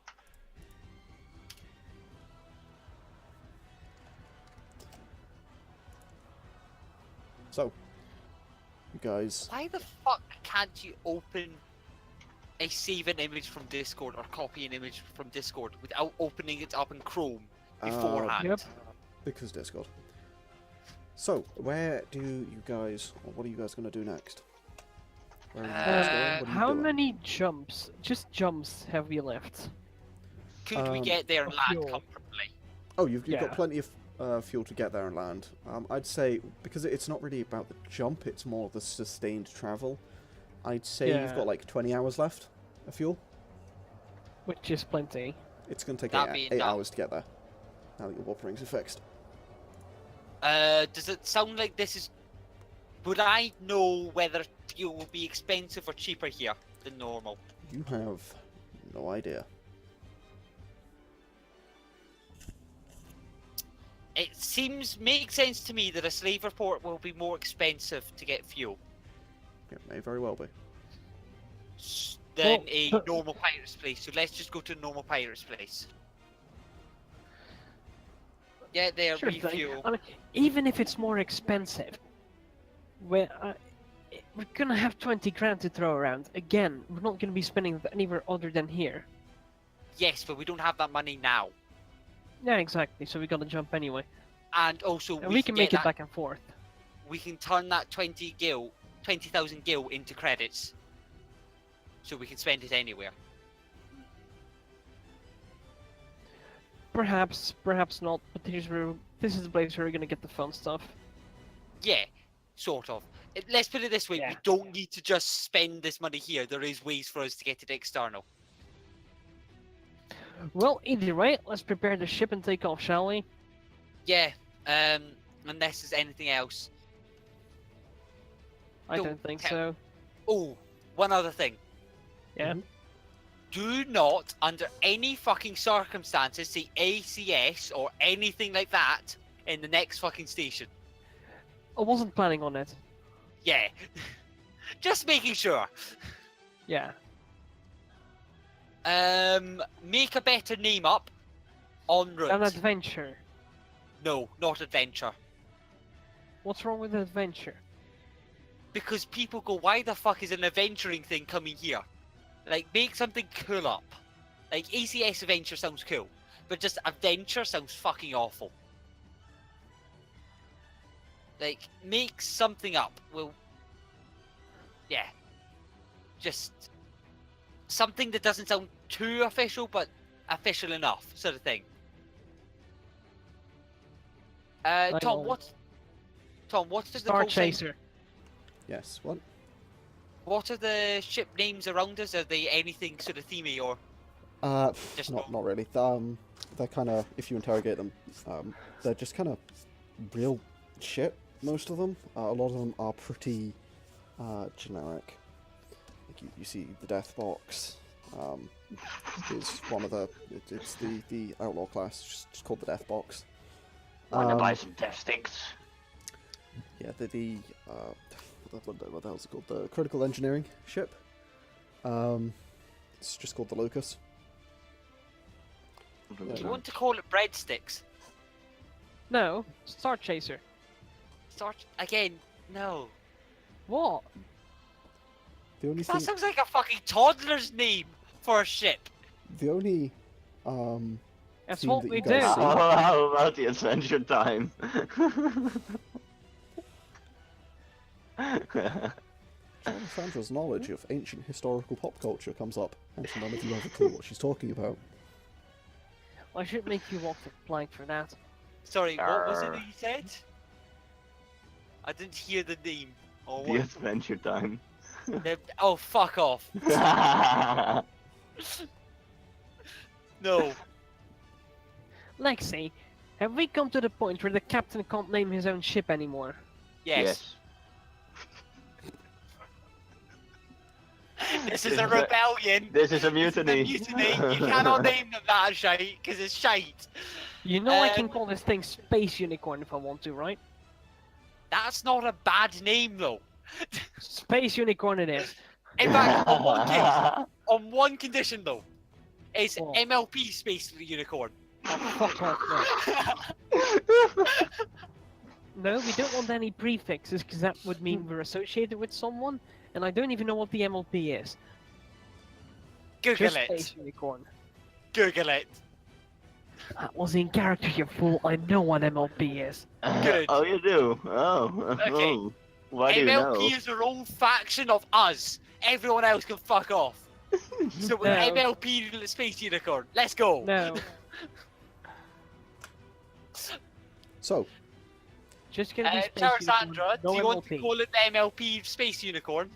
So, you guys... Why the fuck can't you open a save an image from Discord or copy an image from Discord without opening it up in Chrome beforehand? Yep. Because Discord. So, where do you guys... Or what are you guys going to do next? Where are you guys going? What are you How doing? many jumps, just jumps, have we left? Could we get there and land fuel. comfortably? Oh, you've Yeah. got plenty of fuel to get there and land. I'd say, because it's not really about the jump, it's more the sustained travel. I'd say you've Yeah. got like 20 hours left of fuel. Which is plenty. It's going to take That'd be 8 enough. hours to get there. Now that your warp rings are fixed. Does it sound like this is... Would I know whether fuel will be expensive or cheaper here than normal? You have no idea. It makes sense to me that a slave report will be more expensive to get fuel It may very well be. than Well, a but- normal pirate's place. So let's just go to a normal pirate's place. Get there, Sure thing. refuel. I mean, even if it's more expensive, we're gonna have 20 grand to throw around. Again, we're not gonna be spending it anywhere other than here. Yes, but we don't have that money now. Yeah, exactly. So we gotta jump anyway, And also, and we can make get it back and forth. We can turn that 20,000 gil into credits. So we can spend it anywhere. Perhaps, perhaps not. But this is the place where we're gonna get the fun stuff. Yeah, sort of. Let's put it this way, Yeah. we don't need to just spend this money here. There is ways for us to get it external. Well, either way, let's prepare the ship and take off, shall we? Yeah, unless there's anything else. I Don't don't think tell- so. Oh, one other thing. Yeah. Do not, under any fucking circumstances, see ACS or anything like that in the next fucking station. I wasn't planning on it. Yeah. Just making sure. Yeah. Make a better name up en route. An adventure. No, not adventure. What's wrong with adventure? Because people go, why the fuck is an adventuring thing coming here? Like, make something cool up. Like, ACS adventure sounds cool, but just adventure sounds fucking awful. Like, make something up. Well, yeah. Just something that doesn't sound too official, but official enough, sort of thing. Tom, know. what is the Star whole thing? Chaser. Yes, what? What are the ship names around us? Are they anything sort of themey or? Just Not really. They're kind of, if you interrogate them, they're just kind of real shit. Most of them. A lot of them are pretty generic. Like you see the Death Box. Is one of the. It's the outlaw class, just called the Death Box. Wanna buy some death sticks? Yeah, what the hell's it called? The critical engineering ship. It's just called the Lucas. Do you want to call it breadsticks? No, Star Chaser. Again, no. What? The only That thing, sounds like a fucking toddler's name for a ship. the only That's theme what that we you do. guys see- How about the Adventure Time? Charlissandra's knowledge of ancient historical pop culture comes up, and none of you have a clue what she's talking about. I should make you walk the plank for that. Sorry, what was it Arr. that you said? I didn't hear the name. Or The what? Adventure Time. Oh, fuck off. No. Lexie, have we come to the point where the captain can't name his own ship anymore? Yes. This is a rebellion. This is a This is a mutiny. mutiny. You cannot name them that shite, because it's shite. You know I can Um, call this thing Space Unicorn if I want to, right? That's not a bad name, though. Space Unicorn it is. In fact, on one condition, though. It's What? MLP Space Unicorn. Oh, fuck off, no. No, we don't want any prefixes, because that would mean we're associated with someone, and I don't even know what the MLP is. Google Just it. Space Unicorn. Google it. That was in character, you fool. I know what MLP is. Good. Oh, you do? Oh. Okay. Oh. Why do you MLP know? is their own faction of us. Everyone else can fuck off. So we're No. MLP Space Unicorn. Let's go. No. So, Just gonna be Space Charlissandra, Unicorn, no do you want to MLP. call it the MLP Space Unicorn?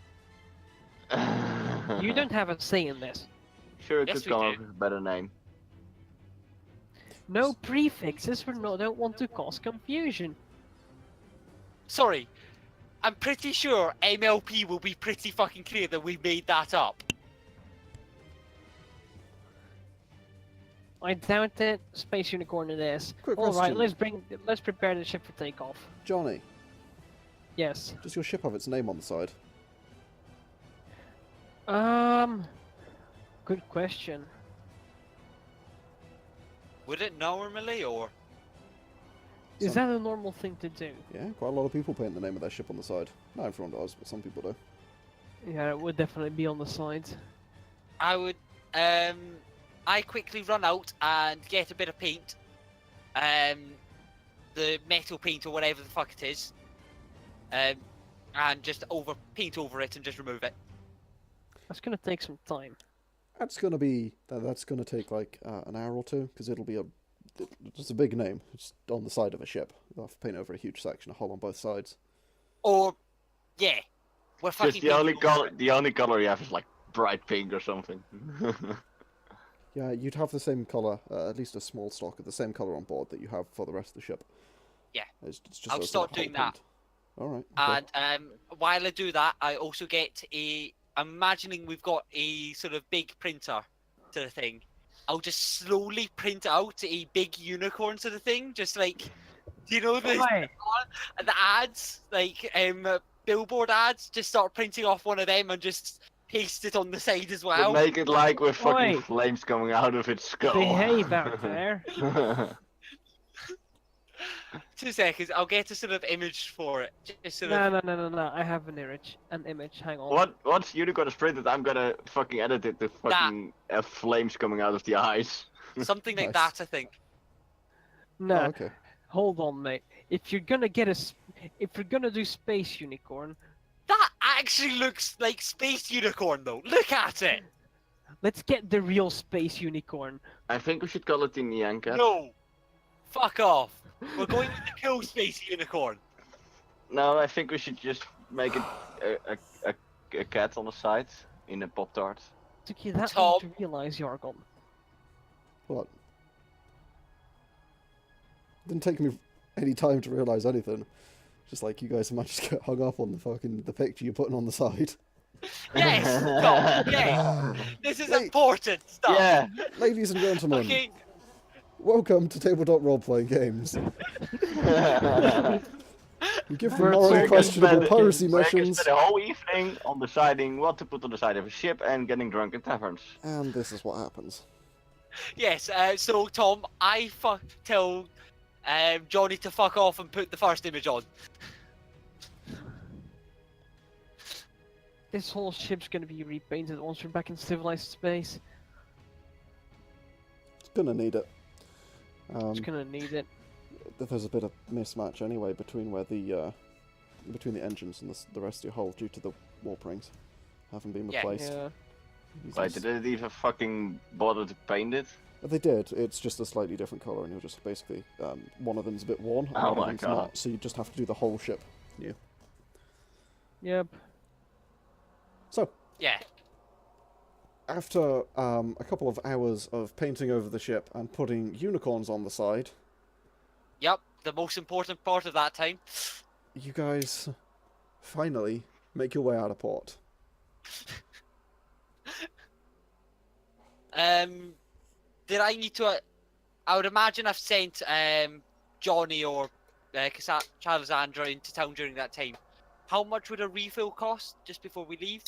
You don't have a say in this. Sure, it Yes, could we come do. up with a better name. No prefixes, we don't want to cause confusion. Sorry. I'm pretty sure MLP will be pretty fucking clear that we made that up. I doubt it. Space Unicorn it is. Quick Alright, question. let's prepare the ship for takeoff. Johnny, Yes. does your ship have its name on the side? Good question. Would it normally, or? Is Some- that a normal thing to do? Yeah, quite a lot of people paint the name of their ship on the side. Not everyone does, but some people do. Yeah, it would definitely be on the sides. I would, I quickly run out and get a bit of paint. The metal paint or whatever the fuck it is. And just paint over it and just remove it. That's gonna take some time. That's gonna take like an hour or two, because it'll be it's a big name. It's on the side of a ship. You'll have to paint over a huge section, a hole on both sides. Or, yeah. We're fucking Just the only painting over color. it. The only color you have is like bright pink or something. Yeah, you'd have the same color, at least a small stock of the same color on board that you have for the rest of the ship. Yeah. It's just I'll a sort start of hull doing that. paint. All right. Okay. And while I do that, I also get imagining we've got a sort of big printer to the thing. I'll just slowly print out a big unicorn to the thing, just like, you know, the ads, like billboard ads. Just start printing off one of them and just paste it on the side as But well. make it like with fucking Oi. flames coming out of its skull. Behave out there. 2 seconds, I'll get a sort of image for it. Just sort No, of. no. I have an image. Hang on. Once Unicorn is printed, I'm gonna fucking edit it to fucking flames coming out of the eyes. Something like Nice. that, I think. No, Oh, okay. hold on, mate. If you're gonna do Space Unicorn, That actually looks like Space Unicorn, though. Look at it. let's get the real Space Unicorn. I think we should call it the Nyan Cat. No. Fuck off. We're going with the cool Space Unicorn. No, I think we should just make it a cat on the side in a Pop-Tart. Took you that Tom. long to realize, Yargon. What? Didn't take me any time to realise anything. Just like you guys might just get hung up on the picture you're putting on the side. Yes. No. Yes. This is Hey. important stuff. Yeah. Ladies and gentlemen, Okay. welcome to Tabletop Role Playing Games. You give them We're morally gonna questionable spend- piracy We're gonna missions, spend the whole evening on deciding what to put on the side of a ship and getting drunk in taverns. and this is what happens. Yes. So Tom, I tell Johnny to fuck off and put the first image on. This whole ship's gonna be repainted once we're back in civilized space. It's gonna need it. It's gonna need it. There's a bit of mismatch anyway between where the between the engines and the rest of your hull due to the warp rings haven't been Yeah. replaced. Yeah. These Like, are did they even fucking bother to paint it? They did. It's just a slightly different color, and you'll just basically one of them's a bit worn, and Oh one of my them's God. not. So you just have to do the whole ship new. Yep. So Yeah. after a couple of hours of painting over the ship and putting unicorns on the side, Yep. The most important part of that time. you guys finally make your way out of port. Did I need to? I would imagine I've sent Johnny or Charlissandra into town during that time. How much would a refill cost just before we leave?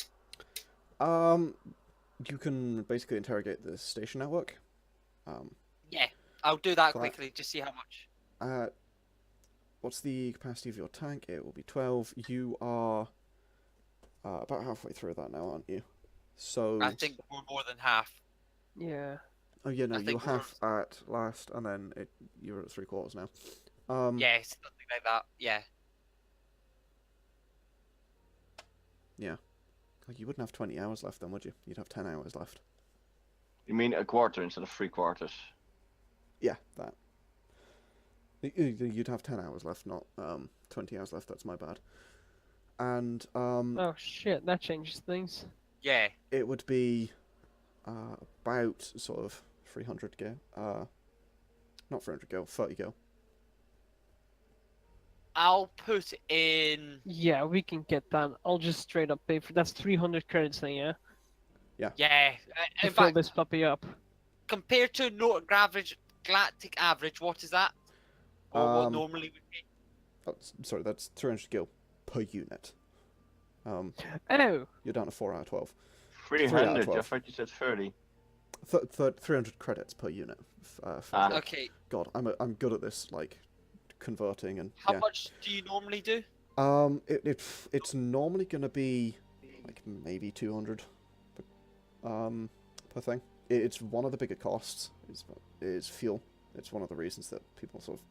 You can basically interrogate the station network. Yeah, I'll do that Right. quickly. Just see how much. What's the capacity of your tank? It will be 12. You are about halfway through that now, aren't you? So I think we're more than half. Yeah. oh yeah, no, I you were think we're- half at last, and then you're at 3/4 now. Yeah, something like that. Yeah. Like you wouldn't have 20 hours left then, would you? You'd have 10 hours left. You mean a quarter instead of 3/4? Yeah, that. You'd have 10 hours left, not 20 hours left. That's my bad. And Oh shit, that changes things. Yeah. it would be about sort of 300 gil. Not 300 gil, 30 gil. I'll put in. Yeah, we can get that. I'll just straight up pay for that's 300 credits then, yeah? Yeah. To In fill fact, this puppy up. compared to galactic average, what is that? Or what Um, normally would be? Sorry, that's 300 gil per unit. Oh! You're down to 4 out of 12. 300, I 12. thought you said 30. 300 credits per unit. Ah. Okay. God, I'm good at this, like converting and How yeah. much do you normally do? It's normally gonna be like maybe 200 per thing. It's one of the bigger costs. Is fuel. It's one of the reasons that people sort of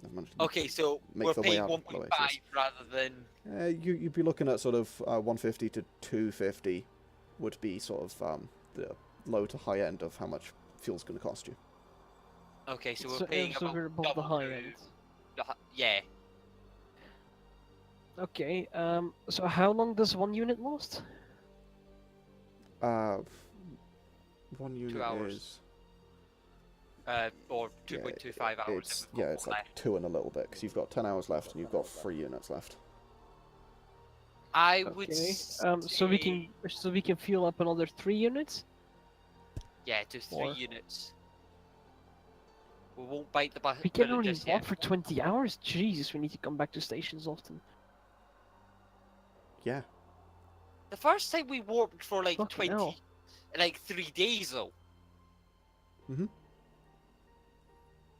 have managed to Okay, so make we're their way paying out of 1.5 Oasis. rather than. You'd be looking at sort of 150 to 250 would be sort of the low to high end of how much fuel's going to cost you. Okay, so we're paying so about we're above the double high to- end. Yeah. Okay, so how long does one unit last? One unit hours. is Or 2.25 hours. it's if we've got it's more like left. 2 and a little bit because you've got 10 hours left and you've got 3 units left. I would. Okay, say, so we can fuel up another 3 units? Yeah, do 3 Or- units. We won't bite the bullet We can only just walk yet. for 20 hours? Jesus, we need to come back to stations often. Yeah. The first time we warped for like Fucking 20, hell. like 3 days though. Mhm.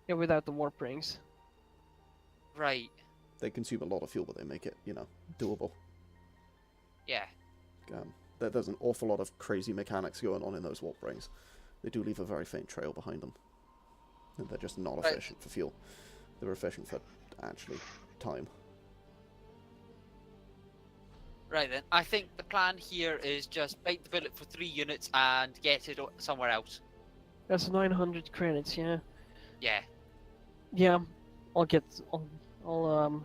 Yeah, without the warp rings. Right. They consume a lot of fuel, but they make it, doable. Yeah. There's an awful lot of crazy mechanics going on in those warp rings. They do leave a very faint trail behind them. And they're just not Right. efficient for fuel. They're efficient for, actually, time. Right then. I think the plan here is just bite the bullet for 3 units and get it somewhere else. That's 900 credits, yeah. Yeah. Yeah, I'll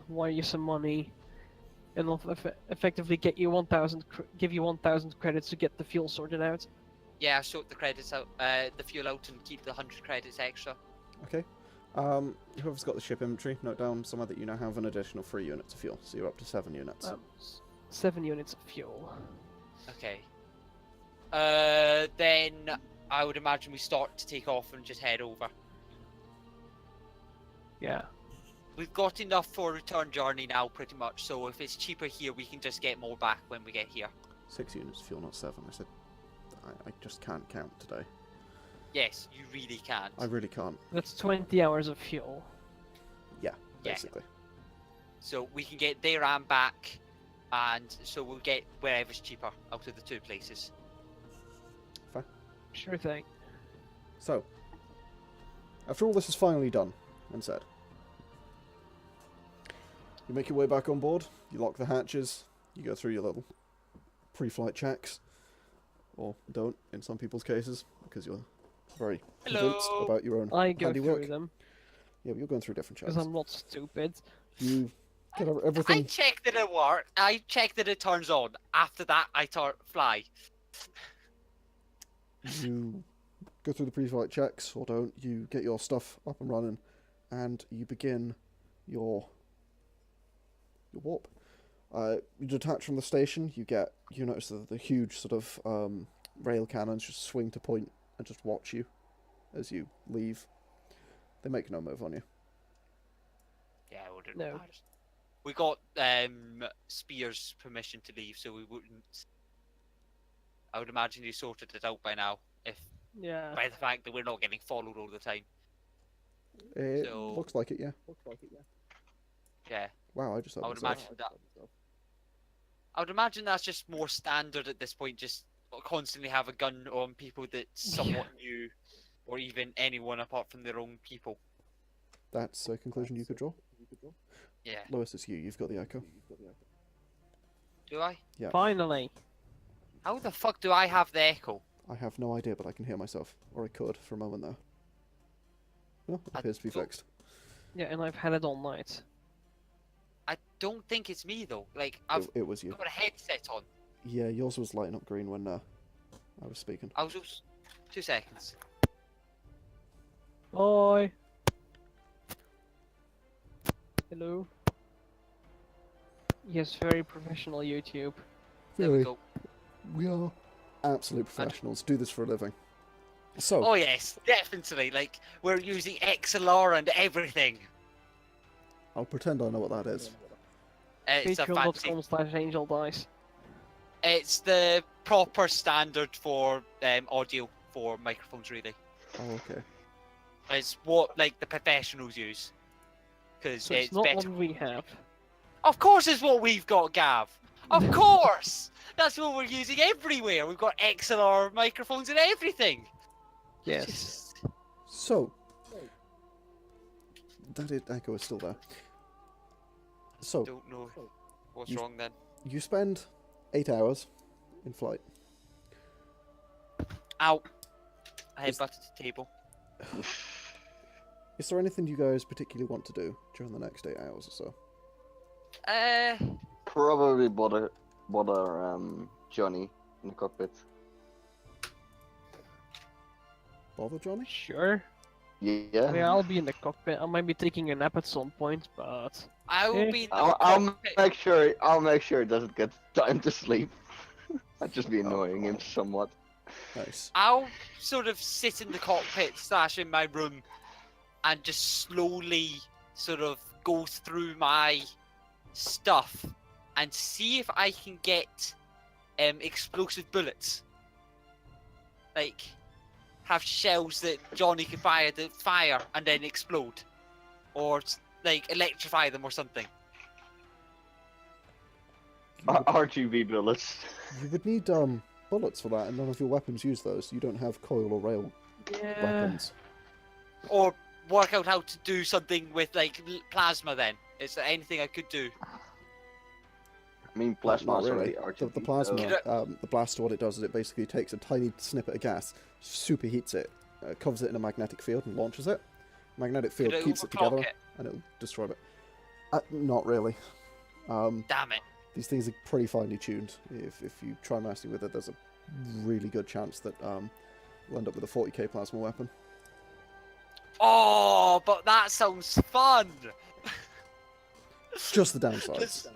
wire you some money, and I'll effectively get you 1,000, give you 1,000 credits to get the fuel sorted out. Yeah, sort the credits out, the fuel out, and keep the 100 credits extra. Okay. Whoever's got the ship inventory, note down somewhere that you now have an additional 3 units of fuel, so you're up to 7 units. 7 units of fuel. Okay. Then I would imagine we start to take off and just head over. Yeah. we've got enough for return journey now, pretty much. So if it's cheaper here, we can just get more back when we get here. 6 units fuel, not 7. I said, I just can't count today. Yes, you really can't. I really can't. That's 20 hours of fuel. Yeah, Yeah. basically. So we can get there and back, and so we'll get wherever's cheaper out of the two places. Fine. Sure thing. So, after all this is finally done and said, you make your way back on board, you lock the hatches, you go through your little pre-flight checks, or don't in some people's cases, because you're very convinced Hello. about your own I go handiwork. through them Yeah, but you're going through different checks. because I'm not stupid. You get I everything. check that it works. I check that it turns on. After that, I fly. You go through the pre-flight checks, or don't. You get your stuff up and running, and you begin your warp. You detach from the station. You notice the huge sort of rail cannons just swing to point and just watch you as you leave. They make no move on you. Yeah, I wouldn't. No. We got Spear's permission to leave, so we wouldn't. I would imagine he sorted it out by now, if Yeah. by the fact that we're not getting followed all the time. It So- looks like it, yeah. Yeah, Wow, I just thought I would imagine that. I would imagine that's just more standard at this point. Just constantly have a gun on people that somewhat new, or even anyone apart from their own people. That's a conclusion you could draw. Yeah. Lois, it's you. You've got the echo. Do I? Yeah. Finally. How the fuck do I have the echo? I have no idea, but I can hear myself. Or I could for a moment there. No, it I appears to be don't- fixed. Yeah, and I've had it all night. I don't think it's me though. Like I've It was you. got a headset on. Yeah, yours was lighting up green when I was speaking. I was just 2 seconds. Bye. Hello. Yes, very professional YouTube. There we go. We are absolute professionals. Do this for a living. So, Oh yes, definitely. Like we're using XLR and everything. I'll pretend I know what that is. It's a fancy. Patreon.com/angeldice. It's the proper standard for audio for microphones, really. Oh, okay. It's what like the professionals use, because So it's it's not better. what we have. Of course, it's what we've got, Gav. Of course, that's what we're using everywhere. We've got XLR microphones and everything. Yes. So, that echo is still there. So, Don't know what's You- wrong then. you spend 8 hours in flight. Ow! I Is- headbutted the table. Is there anything you guys particularly want to do during the next 8 hours or so? Probably bother Johnny in the cockpit. Bother Johnny? Sure. Yeah. I mean, I'll be in the cockpit. I might be taking a nap at some point, but I will Okay. be in the I'll cockpit. make sure. I'll make sure it doesn't get time to sleep. I'd just be annoying him somewhat. Nice. I'll sort of sit in the cockpit / in my room and just slowly sort of go through my stuff and see if I can get explosive bullets. Like, have shells that Johnny can fire and then explode. Or, like, electrify them or something. RGB bullets. You would need bullets for that, and none of your weapons use those. You don't have coil or rail yeah. weapons. Or work out how to do something with, like, plasma then. Is there anything I could do? I mean, plasma Not is really. already The RGB. plasma, Could the blaster, what it does is it basically takes a tiny snippet of gas, superheats it, covers it in a magnetic field, and launches it. Magnetic field Could I keeps it overclock together, it? and it'll destroy it. Not really. Damn it. These things are pretty finely tuned. If you try messing with it, there's a really good chance that you'll end up with a 40k plasma weapon. Oh, but that sounds fun! Just the downsides.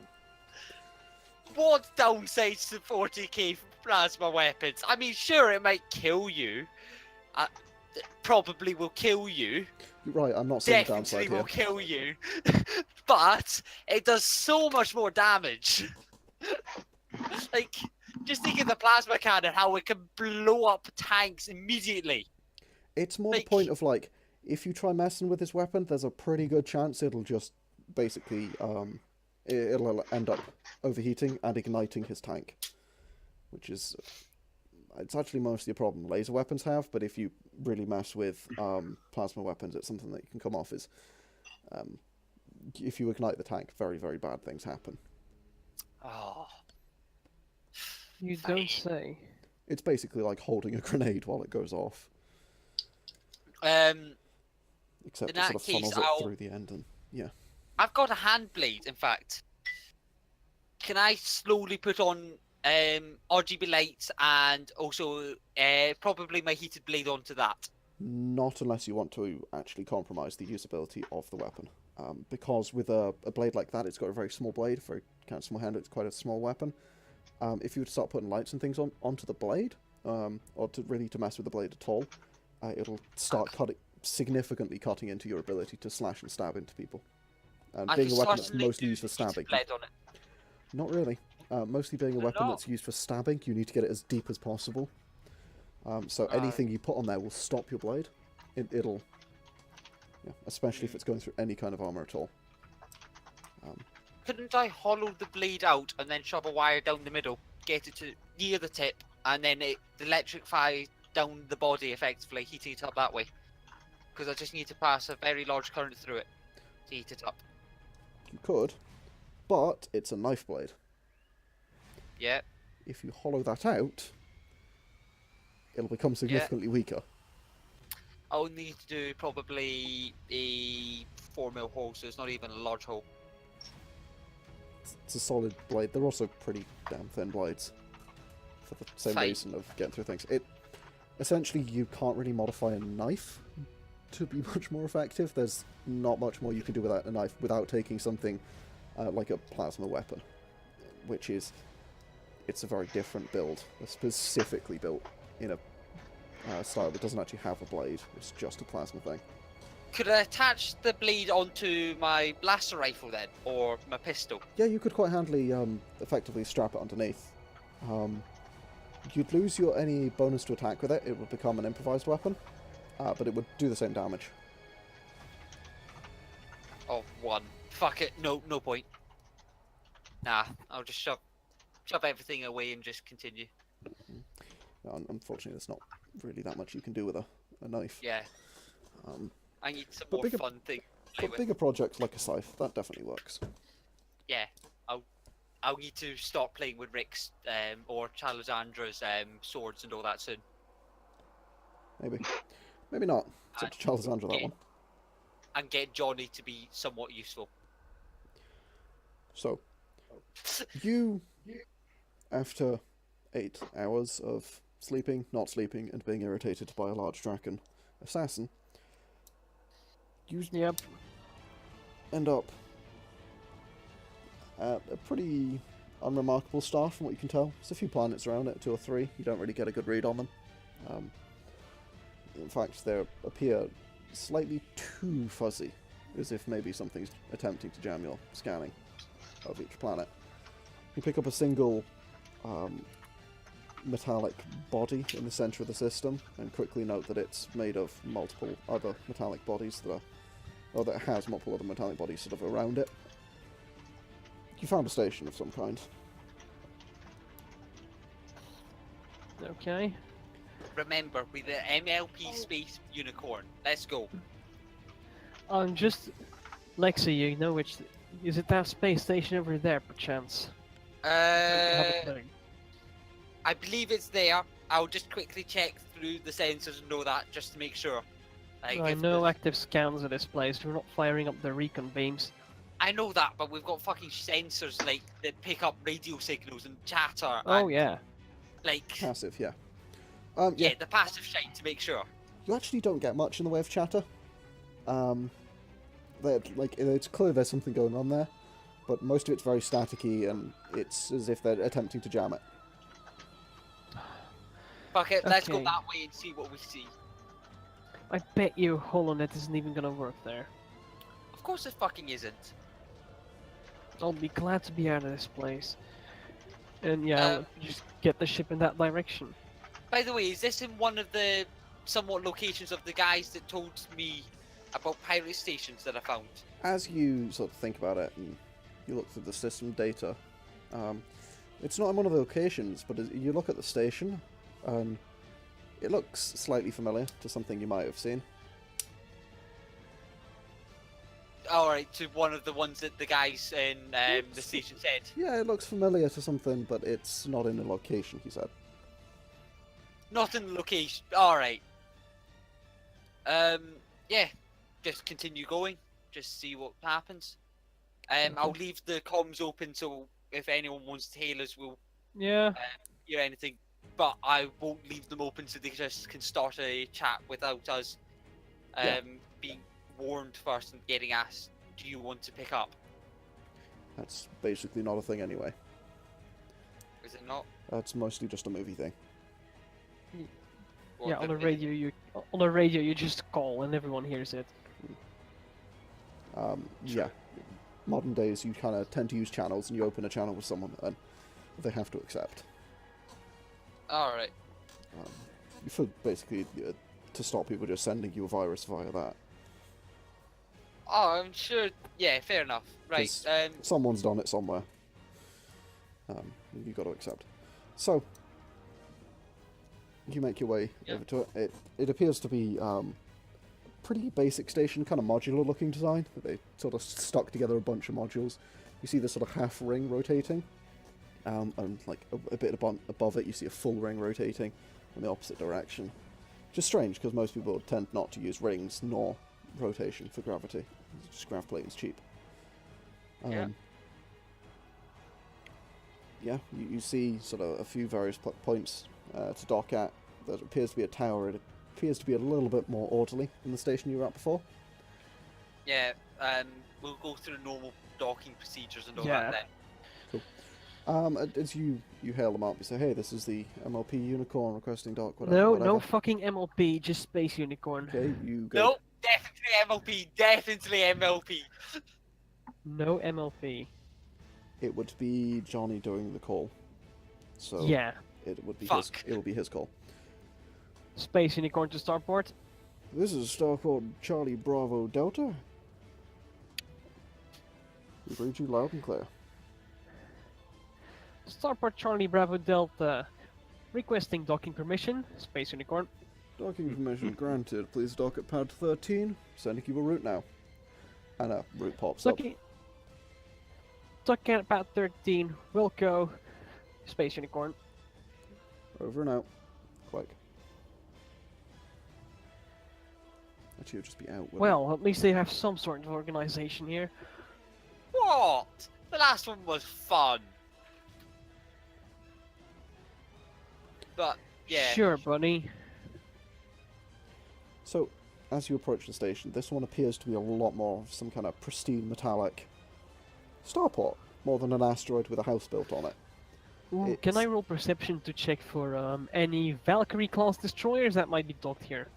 What downsides to 40k plasma weapons? I mean, sure, it might kill you. It probably will kill you. You're right, I'm not seeing the definitely downside will here. kill you, but it does so much more damage. Like, just think of the plasma cannon, how it can blow up tanks immediately. It's more the Like- point of, like, if you try messing with this weapon, there's a pretty good chance it'll just basically, it'll end up overheating and igniting his tank. Which is, it's actually mostly a problem laser weapons have, but if you really mess with plasma weapons, it's something that you can come off as, if you ignite the tank, very, very bad things happen. Oh, You Fine. don't say. It's basically like holding a grenade while it goes off, except In it sort that of case, funnels it I'll- through the end and, yeah. I've got a hand blade, in fact. Can I slowly put on RGB lights and also probably my heated blade onto that? Not unless you want to actually compromise the usability of the weapon. Because with a blade like that, it's got a very small blade, very kind of small hand, it's quite a small weapon. If you were to start putting lights and things onto the blade, or to mess with the blade at all, it'll start significantly cutting into your ability to slash and stab into people. And I being can a weapon that's certainly mostly do used for heated stabbing, blade on it. not really. Mostly being a weapon No. that's used for stabbing, you need to get it as deep as possible. So anything you put on there will stop your blade. It'll, yeah, especially if it's going through any kind of armor at all. Couldn't I hollow the blade out and then shove a wire down the middle, get it to near the tip, and then it electrify down the body effectively, heating it up that way? Because I just need to pass a very large current through it to heat it up. You could, but it's a knife blade. Yeah. If you hollow that out, it'll become significantly weaker. I'll need to do probably a 4mm hole, so it's not even a large hole. It's a solid blade. They're also pretty damn thin blades, for the same Fine. reason of getting through things. Essentially, you can't really modify a knife to be much more effective. There's not much more you can do without a knife without taking something like a plasma weapon, which is, it's a very different build. It's specifically built in a style that doesn't actually have a blade. It's just a plasma thing. Could I attach the blade onto my blaster rifle then, or my pistol? Yeah, you could quite handily, effectively strap it underneath. You'd lose any bonus to attack with it. It would become an improvised weapon, but it would do the same damage. Oh, one. Fuck it. No point. Nah, I'll just shove everything away and just continue. Unfortunately, there's not really that much you can do with a knife. Yeah, Um, I need some But more bigger- fun thing to play but with. bigger projects like a scythe, that definitely works. Yeah, I'll need to start playing with Rick's or Charlissandra's swords and all that soon. Maybe. Maybe not. It's up to Charlissandra, that Yeah. one. And get Johnny to be somewhat useful. So, you, after 8 hours of sleeping, not sleeping, and being irritated by a large draken assassin, you Yep. end up at a pretty unremarkable star from what you can tell. There's a few planets around it, 2 or 3. You don't really get a good read on them. In fact, they appear slightly too fuzzy, as if maybe something's attempting to jam your scanning of each planet. You pick up a single metallic body in the center of the system, and quickly note that it's made of multiple other metallic bodies that it has multiple other metallic bodies sort of around it. You found a station of some kind. Okay. Remember, with the MLP Space Unicorn. Let's go. Just Lexie, you know which is it that space station over there, perchance? Have a clue. I believe it's there. I'll just quickly check through the sensors and know that just to make sure. Like, I if know the- active scans of this place. We're not firing up the recon beams. I know that, but we've got fucking sensors like that pick up radio signals and chatter. Oh and, yeah. Like, Passive, yeah. yeah, Yeah, the passive shine to make sure. you actually don't get much in the way of chatter. It's clear there's something going on there, but most of it's very staticky, and it's as if they're attempting to jam it. Fuck it, let's go Okay. that way and see what we see. I bet you HoloNet isn't even gonna work there. Of course it fucking isn't. I'll be glad to be out of this place. And yeah, Um, just get the ship in that direction. By the way, is this in one of the somewhat locations of the guys that told me about pirate stations that I found? As you sort of think about it and you look through the system data, it's not in one of the locations, but you look at the station, and it looks slightly familiar to something you might have seen. Alright, to one of the ones that the guys in the station said. Yeah, it looks familiar to something, but it's not in the location, he said. Not in the location. Alright. Yeah. Just continue going. Just see what happens. I'll leave the comms open so if anyone wants to hail us, we'll Yeah. hear anything. But I won't leave them open so they just can start a chat without us being warned first and getting asked, do you want to pick up? That's basically not a thing anyway. Is it not? That's mostly just a movie thing. Or Yeah, on the- a radio you just call and everyone hears it. Yeah. Modern days, you kind of tend to use channels, and you open a channel with someone, and they have to accept. Alright. For basically, to stop people just sending you a virus via that. Oh, I'm sure. Yeah, fair enough. Right. 'Cause someone's done it somewhere. You've got to accept. So, you make your way over to it. It appears to be pretty basic station, kind of modular looking design. They sort of stuck together a bunch of modules. You see the sort of half ring rotating, and like a bit above it you see a full ring rotating in the opposite direction. Just strange, because most people tend not to use rings nor rotation for gravity. Just grav plating's cheap. Yeah, you see sort of a few various points to dock at. There appears to be a tower. It appears to be a little bit more orderly than the station you were at before. Yeah, we'll go through normal docking procedures and all Yeah. that then. As you hail them up, you say, "Hey, this is the MLP Unicorn requesting dock." No, whatever. no fucking MLP, just Space Unicorn. Okay, you go. Nope, definitely MLP, definitely MLP. No MLP. It would be Johnny doing the call, so Yeah. it would be Fuck. It will be his call. Space Unicorn to starport. This is Starport Charlie Bravo Delta. We read you loud and clear. Starport Charlie Bravo Delta. Requesting docking permission. Space Unicorn. Docking permission granted. Please dock at pad 13. Sending you a route now. And a route pops up. Docking at about 13. Will go. Space Unicorn. Over and out. Quick. Actually, it'll just be out. wouldn't it? Well, at least they have some sort of organization here. What? The last one was fun. But, yeah. Sure, buddy. So, as you approach the station, this one appears to be a lot more of some kind of pristine metallic starport, more than an asteroid with a house built on it. Ooh, can I roll perception to check for any Valkyrie-class destroyers that might be docked here?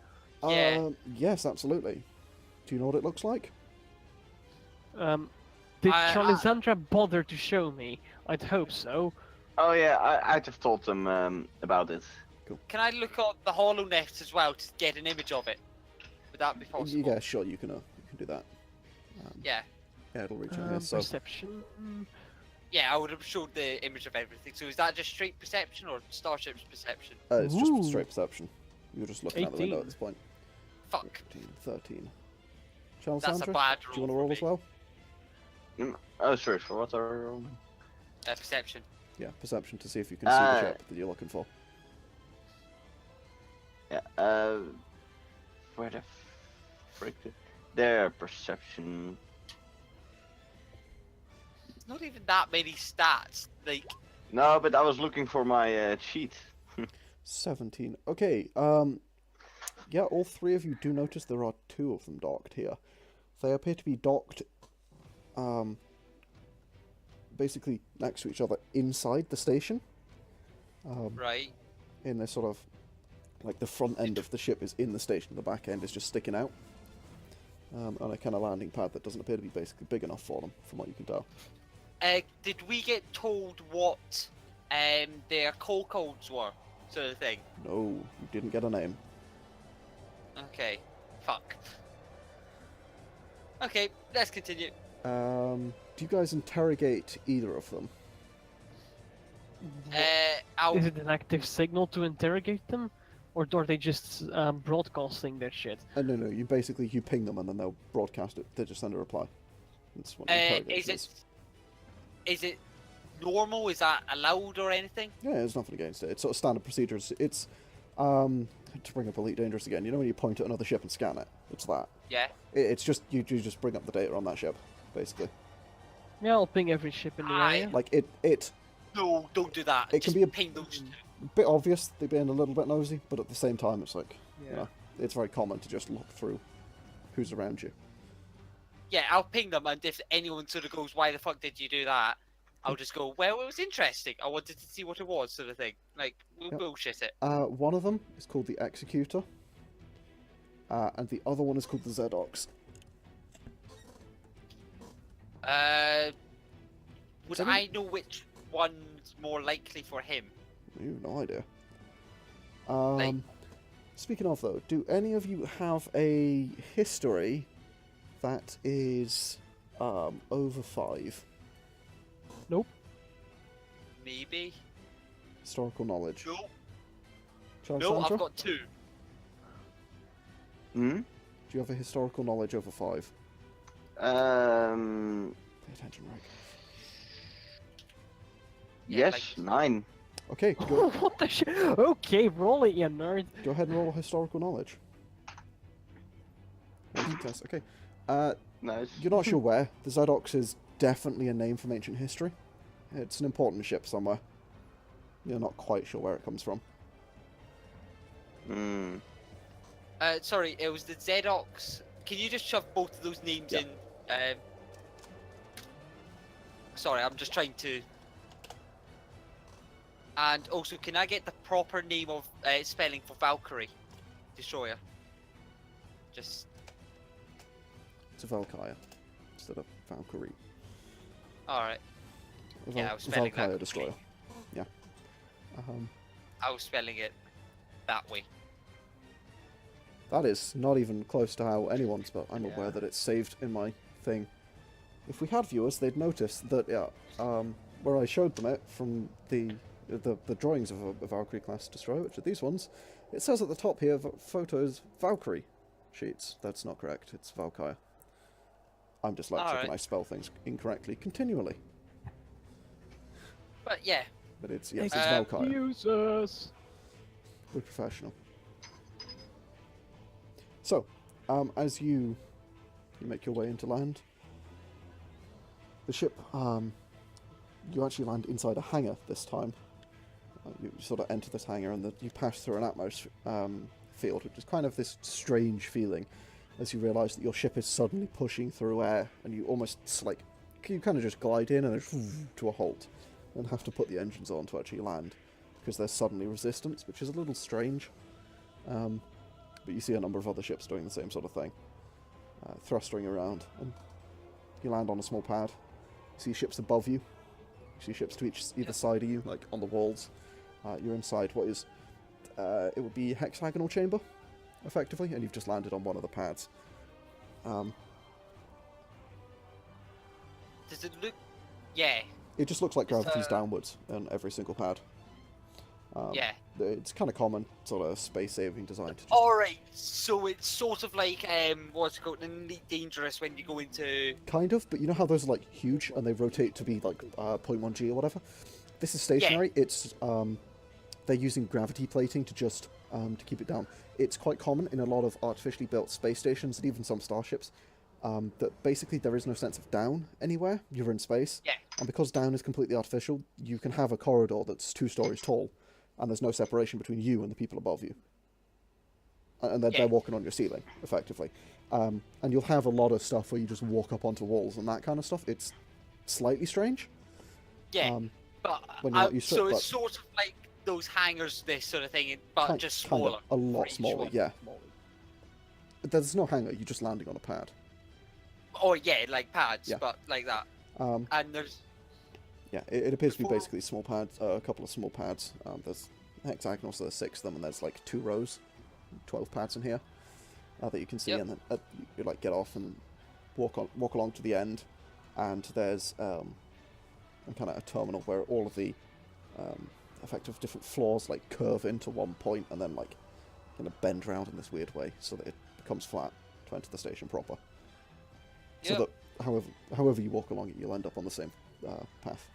Yeah. Yes, absolutely. Do you know what it looks like? Did Charlissandra bother to show me? I'd hope so. Oh yeah, I'd have told them about it. Can I look at the HoloNet as well to get an image of it? Would that be possible? Yeah, sure, you can do that. Yeah. Yeah, it'll reach out here. So, Perception. Yeah, I would have showed the image of everything. So is that just straight perception or Starship's perception? it's just Ooh. straight perception. You're just looking out the window 18. at this point. Fuck. 14, 13. That's a Charlissandra, bad do you want roll to for roll me. as well? Oh, sure. For what are Perception. Yeah, perception to see if you can see the ship that you're looking for. Yeah. Where the frick? Their perception. It's not even that many stats. Like, No, but I was looking for my cheat. 17. Okay, yeah, all three of you do notice there are two of them docked here. They appear to be docked, basically next to each other inside the station. right. In this sort of Like the front end of the ship is in the station, the back end is just sticking out. On a kind of landing pad that doesn't appear to be basically big enough for them, from what you can tell. Did we get told what their call codes were, sort of thing? No, you didn't get a name. Okay, fuck. Okay, let's continue. Do you guys interrogate either of them? I'll Is it an active signal to interrogate them? Or are they just broadcasting their shit? No, you ping them and then they'll broadcast it. They just send a reply. That's what interrogation is it normal? Is that allowed or anything? Yeah, there's nothing against it. It's sort of standard procedures. It's, to bring up Elite Dangerous again, you know when you point at another ship and scan it? It's that. Yeah. It's just, you just bring up the data on that ship, basically. Yeah, I'll ping every ship in the area. Like, it No, don't do that. It Just can be a ping those. bit obvious, they're being a little bit nosy, but at the same time, it's like, Yeah. you know, it's very common to just look through who's around you. Yeah, I'll ping them, and if anyone sort of goes, "Why the fuck did you do that?" I'll just go, "Well, it was interesting. I wanted to see what it was," sort of thing. Like, we'll Yep. bullshit it. One of them is called the Executor, and the other one is called the Zedox. Would Seven? I know which one's more likely for him? You have no idea. Like- Speaking of though, do any of you have a history that is over 5? Maybe. Historical knowledge. No, Charlissandra? I've got 2. Hmm? Do you have a historical knowledge over 5? Pay attention, right? Yeah, Yes, 9. Okay, go, What the shit? Okay, roll it, you nerd. go ahead and roll historical knowledge. Test. Okay. Nice. You're not sure where. The Zedox is definitely a name from ancient history. It's an important ship somewhere. You're not quite sure where it comes from. Hmm. Sorry, it was the Zedox. Can you just shove both of those names Yeah. in? Sorry, I'm just trying to. And also, can I get the proper name of spelling for Valkyrie Destroyer? Just. It's a Valkyrie instead of Valkyrie. Alright. A Yeah, I was spelling that Valkyrie destroyer. correctly. Yeah. I was spelling it that way. That is not even close to how anyone spelled. I'm Yeah. aware that it's saved in my thing. If we had viewers, they'd notice that, where I showed them it from the drawings of a Valkyrie class destroyer, which are these ones, it says at the top here, photos Valkyrie sheets. That's not correct. It's Valkyrie. I'm dyslexic Alright. and I spell things incorrectly continually. But yeah, But it's, yes, it's Uh, Valkyrie. Jesus. We're professional. So, as you make your way into land, the ship, you actually land inside a hangar this time. You sort of enter this hangar and you pass through an atmosphere field, which is kind of this strange feeling as you realise that your ship is suddenly pushing through air, and you almost you kind of just glide in and then to a halt, and have to put the engines on to actually land, because there's suddenly resistance, which is a little strange. But you see a number of other ships doing the same sort of thing, thrusting around, and you land on a small pad. You see ships above you. You see ships to either side of you, like on the walls. You're inside what is, it would be a hexagonal chamber, effectively, and you've just landed on one of the pads. does it look? Yeah, It just looks like gravity's So- downwards on every single pad. yeah. It's kind of common, sort of space-saving design. To just Alright, so it's sort of like, what's it called, Elite Dangerous when you go into... Kind of, but you know how those are like huge and they rotate to be like 0.1 g or whatever? This is stationary. It's they're using gravity plating to just to keep it down. It's quite common in a lot of artificially built space stations and even some starships that basically there is no sense of down anywhere. You're in space. Yeah. And because down is completely artificial, you can have a corridor that's 2 stories tall and there's no separation between you and the people above you. And they're walking on your ceiling, effectively. And you'll have a lot of stuff where you just walk up onto walls and that kind of stuff. It's slightly strange. Yeah, Um, but when you're not used to so it, it's sort of like those hangars, this sort of thing, but just Kinda, smaller. a lot for each smaller, one. yeah. There's no hangar, you're just landing on a pad. Oh yeah, like pads, Yeah. but like that. Um, And there's yeah, it appears to be Before- basically small pads, a couple of small pads. There's hexagonal, so there's 6 of them, and there's like 2 rows, 12 pads in here that you can see, Yep. and then you like get off and walk along to the end, and there's kind of a terminal where all of the effective different floors like curve into one point and then like kind of bend round in this weird way so that it becomes flat to enter the station proper. So Yep. that however you walk along it, you'll end up on the same path.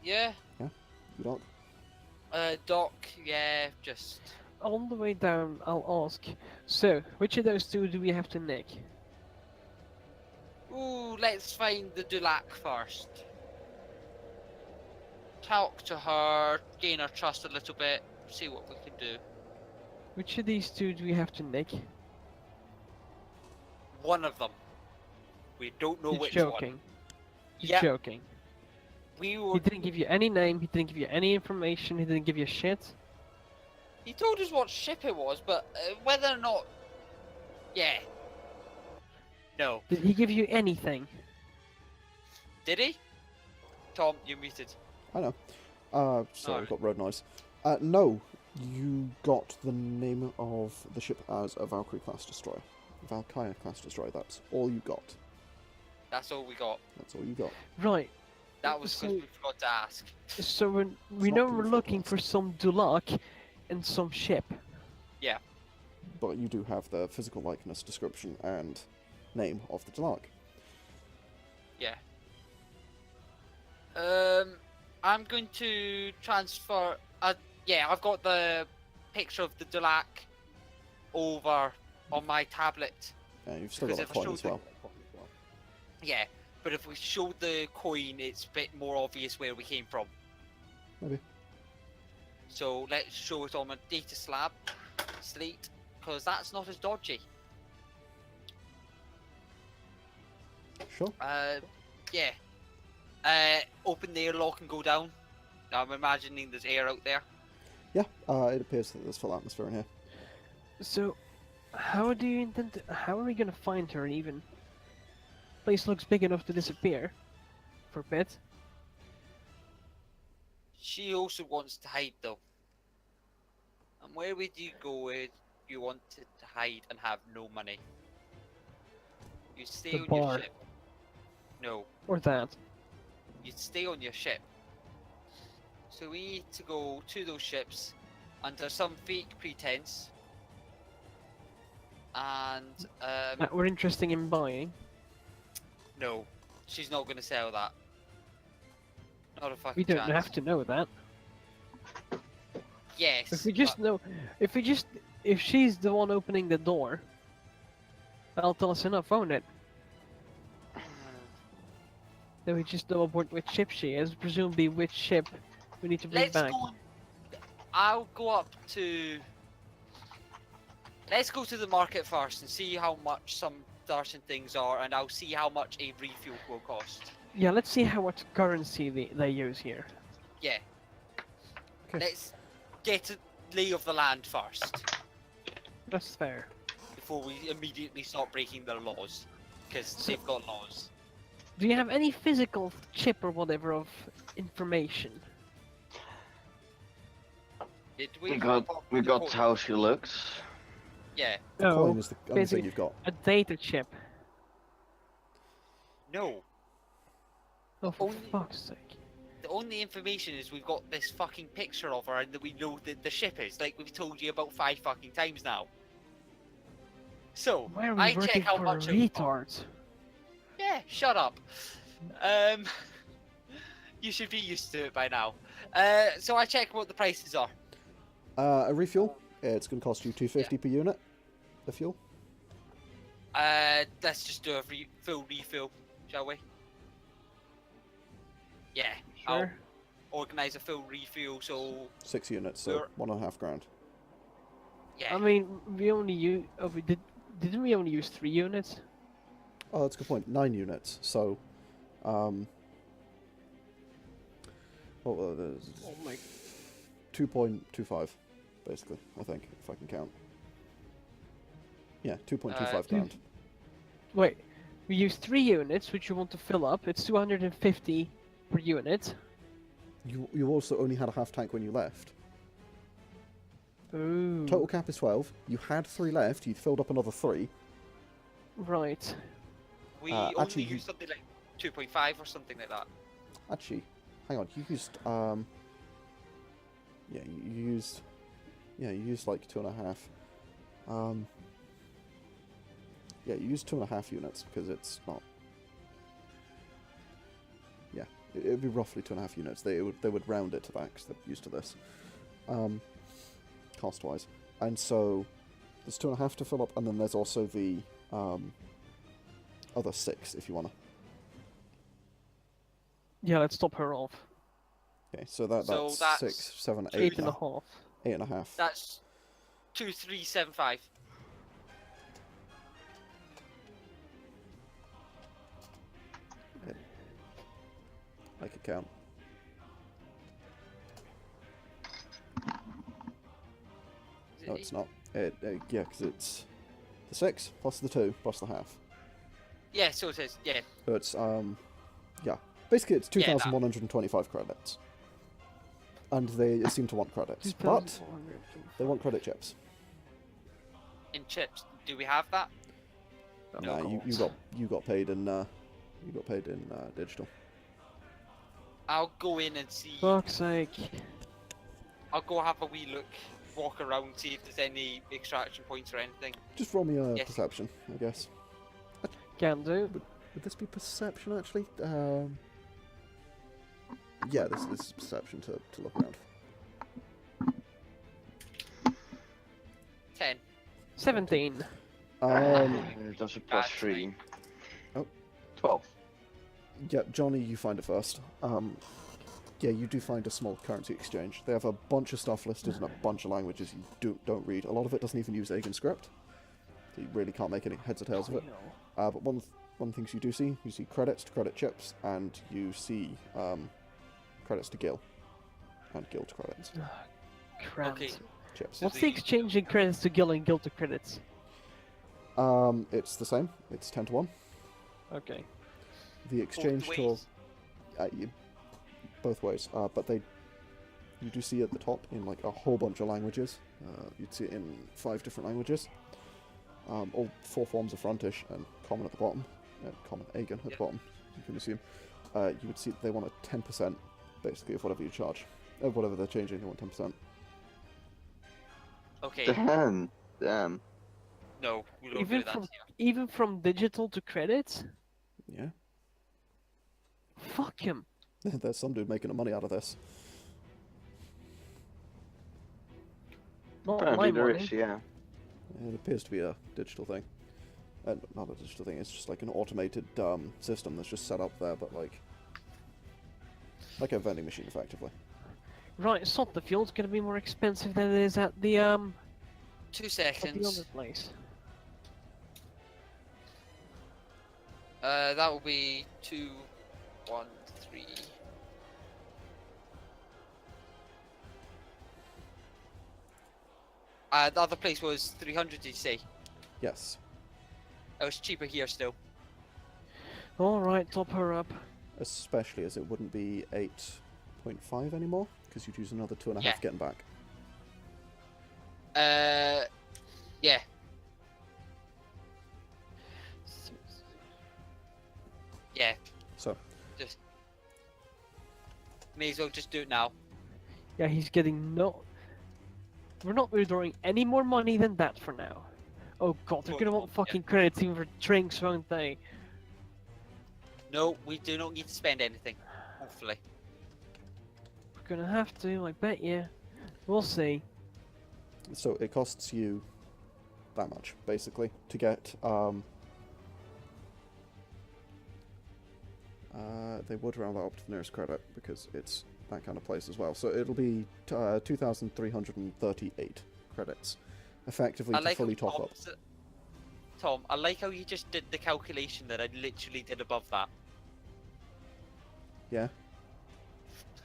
yeah, You don't? dock, yeah, just On the way down, I'll ask. So, which of those 2 do we have to nick? ooh, let's find the Dulac first. Talk to her, gain her trust a little bit, see what we can do. Which of these 2 do we have to nick? One of them. We don't know He's which joking. one. He's Yep. joking. We were. He didn't give you any name, he didn't give you any information, he didn't give you shit. He told us what ship it was, but whether or not. Yeah. No. Did he give you anything? Did he? Tom, you're muted. I know. Sorry, Alright. I've got road noise. No, you got the name of the ship as a Valkyrie class destroyer. Valkyrie class destroyer, that's all you got. That's all we got. That's all you got. Right, That was because So- we forgot to ask. so we not know proof we're of looking loss. for some Dulac and some ship. But you do have the physical likeness, description, and name of the Dalark. Yeah. I'm going to transfer. Yeah, I've got the picture of the Dulac over on my tablet. You've still Because got if a I coin as showed well. Yeah, but if we showed the coin, it's a bit more obvious where we came from. Maybe. So let's show it on a data slate, because that's not as dodgy. Sure. Yeah. Open the airlock and go down. I'm imagining there's air out there. Yeah, it appears that there's full atmosphere in here. So, how do you intend to, how are we gonna find her even? Place looks big enough to disappear. For a bit. She also wants to hide though. And where would you go if you wanted to hide and have no money? You stay The on bar. your ship. No, Or that. you'd stay on your ship. So we need to go to those ships under some fake pretense. And That we're interested in buying. no, she's not going to sell that. Not a fucking We don't chance. have to know that. Yes. If we just know, if she's the one opening the door, that'll tell us enough, won't it? Then we just know aboard which ship she is, presumably which ship we need to bring Let's back. go. I'll go up to. Let's go to the market first and see how much some Starship things are, and I'll see how much a refuel will cost. Yeah, let's see how much currency they use here. Yeah. Okay. Let's get a lay of the land first That's fair. before we immediately start breaking their laws, because they've got laws. Do you have any physical chip or whatever of information? Did We got how she looks. Yeah. Coin is the only basically- thing you've got. A data chip. No. Oh, for Only- fuck's sake. The only information is we've got this fucking picture of her and that we know that the ship is, like we've told you about 5 fucking times now. So, Why are we I working check how for much retards? Yeah, shut up. You should be used to it by now. So I check what the prices are. A refuel, it's going to cost you 250 per unit. The fuel. Let's just do a full refill, shall we? Yeah, I'll Sure. organise a full refuel, so 6 units, so We're- 1.5 grand. yeah. I mean, we only use. Oh, didn't we only use 3 units? Oh, that's a good point. 9 units. So, Well, Oh my. 2.25, basically. I think, if I can count. Yeah, 2.25 Uh, grand. Wait, we use 3 units, which you want to fill up. It's 250 per unit. You also only had a half tank when you left. Ooh. Total cap is 12. You had 3 left. You filled up another 3. Right. We actually, only use something like 2.5 or something like that. Actually, hang on. You used yeah, you used like 2.5. Yeah, you used 2.5 units because it's not. Yeah, it would be roughly 2.5 units. They would round it to that because they're used to this, cost-wise. And so there's 2.5 to fill up, and then there's also the other 6 if you wanna. Yeah, let's top her off. Okay, so that's So that's 6, 7, 8, 8.5. 8.5. That's 2375. I could count. No, it's not. Yeah, because it's the 6 plus the 2 plus the half. Yeah, so it is. Yeah. So it's yeah. Basically, it's Yeah, that. 2,125 credits, and they seem to want credits, but they want credit chips. In chips, do we have that? Nah, you got paid in digital. I'll go in and see. Fuck's sake. I'll go have a wee look, walk around, see if there's any extraction points or anything. Just roll me a Yes. perception, I guess. Can do. Would this be perception actually? Yeah, this is perception to look around. 10. 17. That's a plus 3. Oh. 12. Yeah, Johnny, you find it first. Yeah, you do find a small currency exchange. They have a bunch of stuff listed in a bunch of languages you don't read. A lot of it doesn't even use Aegon script, so you really can't make any heads or tails of it. But one things you do see, you see credits to credit chips, and you see credits to Gil, and Gil to credits. Crap. Okay. Chips. What's the exchange in credits to Gil and Gil to credits? It's the same. It's 10 to 1. Okay. The exchange Both to ways. both ways, but you do see at the top in like a whole bunch of languages. You'd see it in 5 different languages. All 4 forms of frontish and common at the bottom, common Aegon at the bottom. You can assume. You would see that they want a 10% basically of whatever you charge, of whatever they're changing. They want 10%. Okay. Damn. Damn. No, we don't Even do that from here. even from digital to credits? Yeah, Fuck him. there's some dude making money out of this. Not Apparently my there money. is, yeah. It appears to be a digital thing. Not a digital thing. It's just like an automated system that's just set up there, but like a vending machine, effectively. Right, stop. The fuel's gonna be more expensive than it is at the 2 at the seconds. other place. That will be 2, 1, 3. The other place was 300, did you say? Yes. It was cheaper here still. Alright, top her up. Especially as it wouldn't be 8.5 anymore, because you'd use another 2.5 Yeah. getting back. Yeah. Yeah, So, just may as well just do it now. Yeah, he's getting no. We're not withdrawing any more money than that for now. Oh god, they're For gonna the want moment, fucking credits even for drinks, won't they? No, we do not need to spend anything. Hopefully. We're gonna have to, I bet you. We'll see. so it costs you that much, basically, to get, they would round that up to the nearest credit, because it's that kind of place as well. So it'll be 2,338 credits, effectively, I to like fully how top up. Tom, I like how you just did the calculation that I literally did above that. Yeah?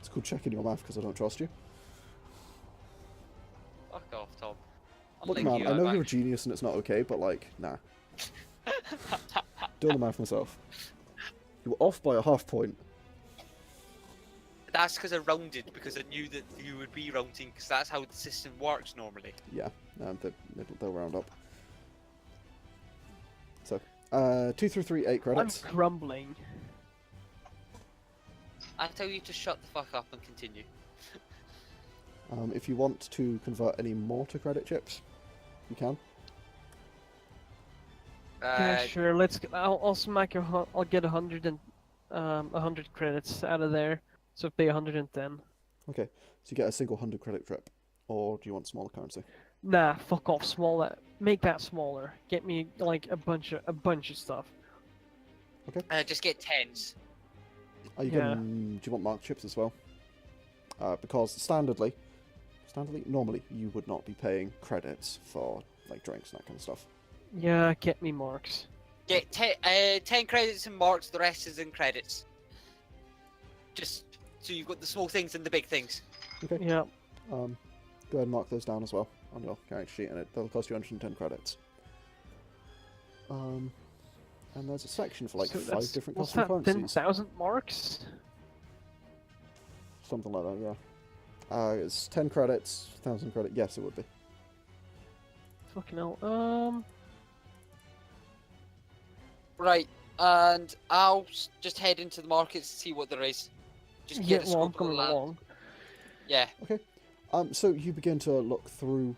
It's called checking your math because I don't trust you. Fuck off, Tom. Look, Unlike man, you, I know I'm you're a genius and it's not okay, but like, nah. Doing the math myself. You were off by a half point. That's because I rounded, because I knew that you would be rounding, because that's how the system works normally. Yeah, and they'll round up. So, 2 through 3, 8 credits. I'm crumbling. I tell you to shut the fuck up and continue. If you want to convert any more to credit chips, you can. Yeah, sure. I'll smack I'll get 100 credits out of there. So pay 110. Okay, so you get a single 100 credit trip, or do you want smaller currency? Nah, fuck off. Make that smaller. Get me like a bunch of stuff. Okay. Just get 10s. Are you Yeah. getting? Do you want marked chips as well? Because standardly, normally you would not be paying credits for like drinks and that kind of stuff. Yeah, get me marks. Get 10 credits in marks, the rest is in credits. Just so you've got the small things and the big things. Okay. Yeah. Go ahead and mark those down as well on your character sheet, and that'll cost you 110 credits. And there's a section for like So 5 different what's custom that? currencies. 10,000 marks? Something like that, yeah. It's 10 credits, 1,000 credit. Yes, it would be. Fucking hell. Right, and I'll just head into the markets to see what there is. Just Yeah, get a well, I'm scope of the coming land. along. Yeah. Okay. So you begin to look through,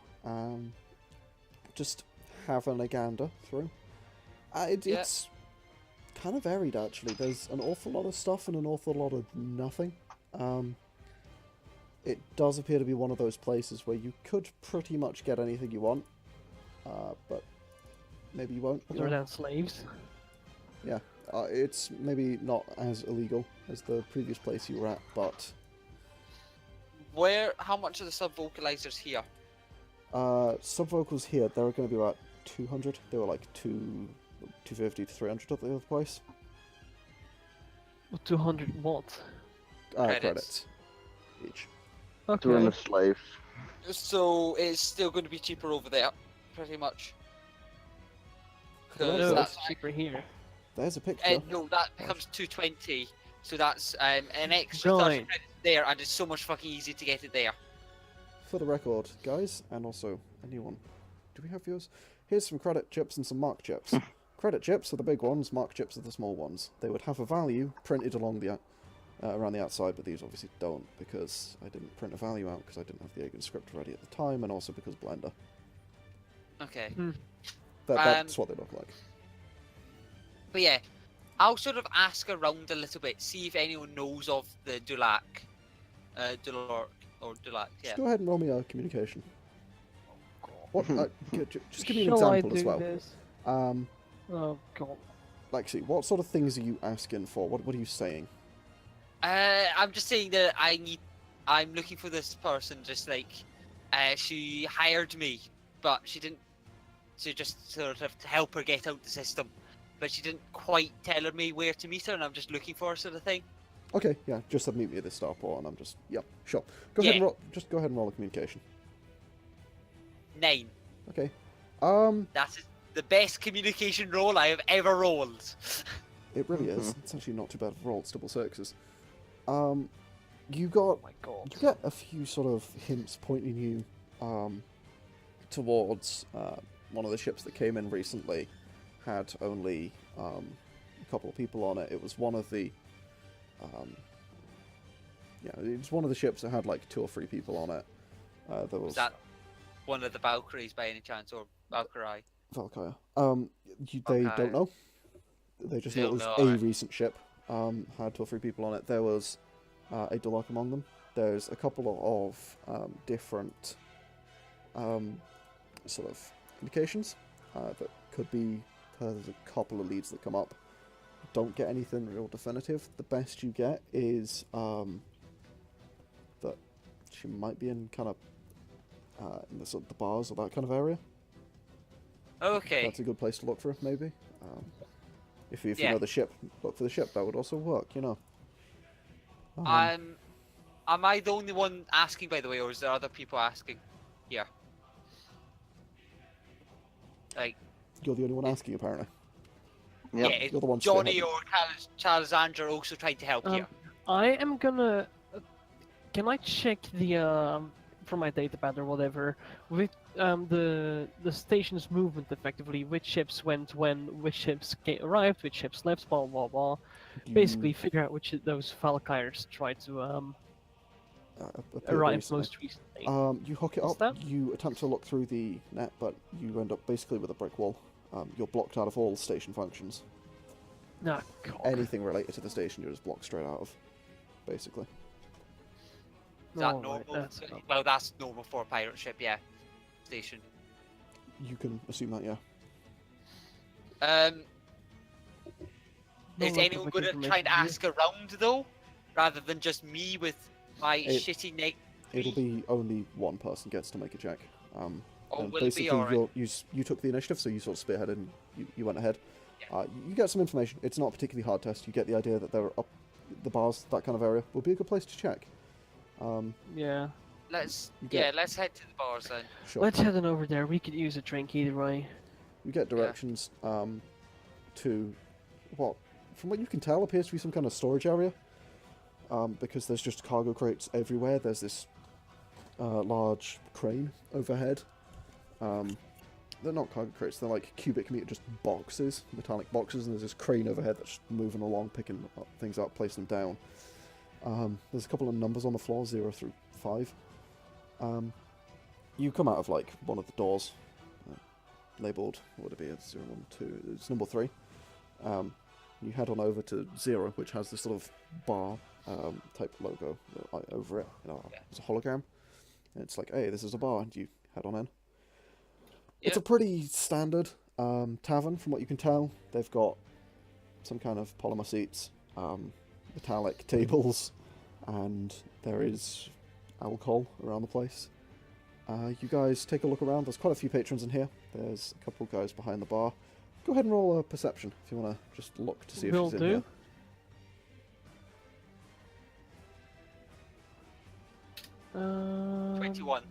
just having a gander through. Yeah. It's kind of varied, actually. There's an awful lot of stuff and an awful lot of nothing. It does appear to be one of those places where you could pretty much get anything you want, but maybe you won't. Other than slaves. Yeah, it's maybe not as illegal as the previous place you were at, but How much are the sub-vocalizers here? sub-vocals here, there are going to be about 200. They were like 250 to 300 at the other place. 200 what? Credits each. Okay. Doing a slave. So it's still going to be cheaper over there, pretty much. Well, Because No, that's it's cheaper here. There's a picture. no, that becomes 220. So that's an extra 30 Right. credits there, and it's so much fucking easy to get it there. For the record, guys, and also anyone, do we have yours? Here's some credit chips and some mark chips. Credit chips are the big ones, mark chips are the small ones. They would have a value printed along the around the outside, but these obviously don't, because I didn't print a value out because I didn't have the Yargon script ready at the time, and also because Blender. Okay. That's what they look like. But yeah, I'll sort of ask around a little bit, see if anyone knows of the Dulac. Dulac, yeah. Just go ahead and roll me a communication. What? Just give me an Shall example I do as well. this? Oh god. Lexie, what sort of things are you asking for? What are you saying? I'm just saying that I'm looking for this person, just like, she hired me, but she didn't, to just sort of to help her get out the system, but she didn't quite tell me where to meet her, and I'm just looking for her, sort of thing. Okay, yeah, just said meet me at this starport, and I'm just, yep, sure. Go ahead and roll, just go ahead and roll a communication. 9. Okay. That is the best communication roll I have ever rolled. It really is. It's actually not too bad of a roll. It's double sixes. You Oh my god. get a few sort of hints pointing you, towards, one of the ships that came in recently had only, a couple of people on it. It was one of the, yeah, it was one of the ships that had like 2 or 3 people on it. There was Was that one of the Valkyries by any chance, or Valkyrie? Valkyria. They Okay. don't know. They just know it was Don't a know, right. recent ship. Had 2 or 3 people on it. There was a Dulac among them. There's a couple of different sort of indications that could be. There's a couple of leads that come up. Don't get anything real definitive. The best you get is that she might be in kind of in the sort of the bars or that kind of area. Okay. That's a good place to look for, maybe. If you Yeah. know the ship, look for the ship. That would also work, you know. I'm Am I the only one asking, by the way, or is there other people asking here? Like, You're the only one asking, apparently. Yep. yeah, is You're the one Johnny spearheading. or Charlissandra also trying to help here? I am gonna. Can I check the from my datapad or whatever with the station's movement effectively? Which ships went when? Which ships arrived? Which ships left? Blah blah blah. Basically, figure out which of those Valkyries tried to Appeared arrive recently. most recently. You hook it What's up, that? you attempt to look through the net, but you end up basically with a brick wall. You're blocked out of all station functions. Ah, cock. Anything related to the station, you're just blocked straight out of, basically. Is that Alright, normal? that's not- Well, that's normal for a pirate ship, yeah. Station. You can assume that, yeah. No Is lack anyone of going to try information and here. ask around though, rather than just me with my It- shitty neck? It'll be only one person gets to make a check. Oh, And will it be basically, alright? you took the initiative, so you sort of spearheaded and you went ahead. Yeah. You get some information. It's not a particularly hard test. You get the idea that they're up the bars, that kind of area, would be a good place to check. Yeah. Let's You get- let's head to the bars then. Sure. Let's head on over there. We could use a drink either way. You get directions to what, from what you can tell, appears to be some kind of storage area. Because there's just cargo crates everywhere. There's this large crane overhead. They're not cargo crates. They're like cubic meter, just boxes, metallic boxes, and there's this crane overhead that's moving along, picking things up, placing them down. There's a couple of numbers on the floor, 0 through 5. You come out of like one of the doors, labelled, what would it be? It's 0, 1, 2. It's number 3. You head on over to 0, which has this sort of bar type logo over it. It's a hologram. And it's like, hey, this is a bar, and you head on in. It's a pretty standard tavern, from what you can tell. They've got some kind of polymer seats, metallic tables, and there is alcohol around the place. You guys take a look around. There's quite a few patrons in here. There's a couple of guys behind the bar. Go ahead and roll a perception if you want to just look to see if Will she's in do. here. Um, 21.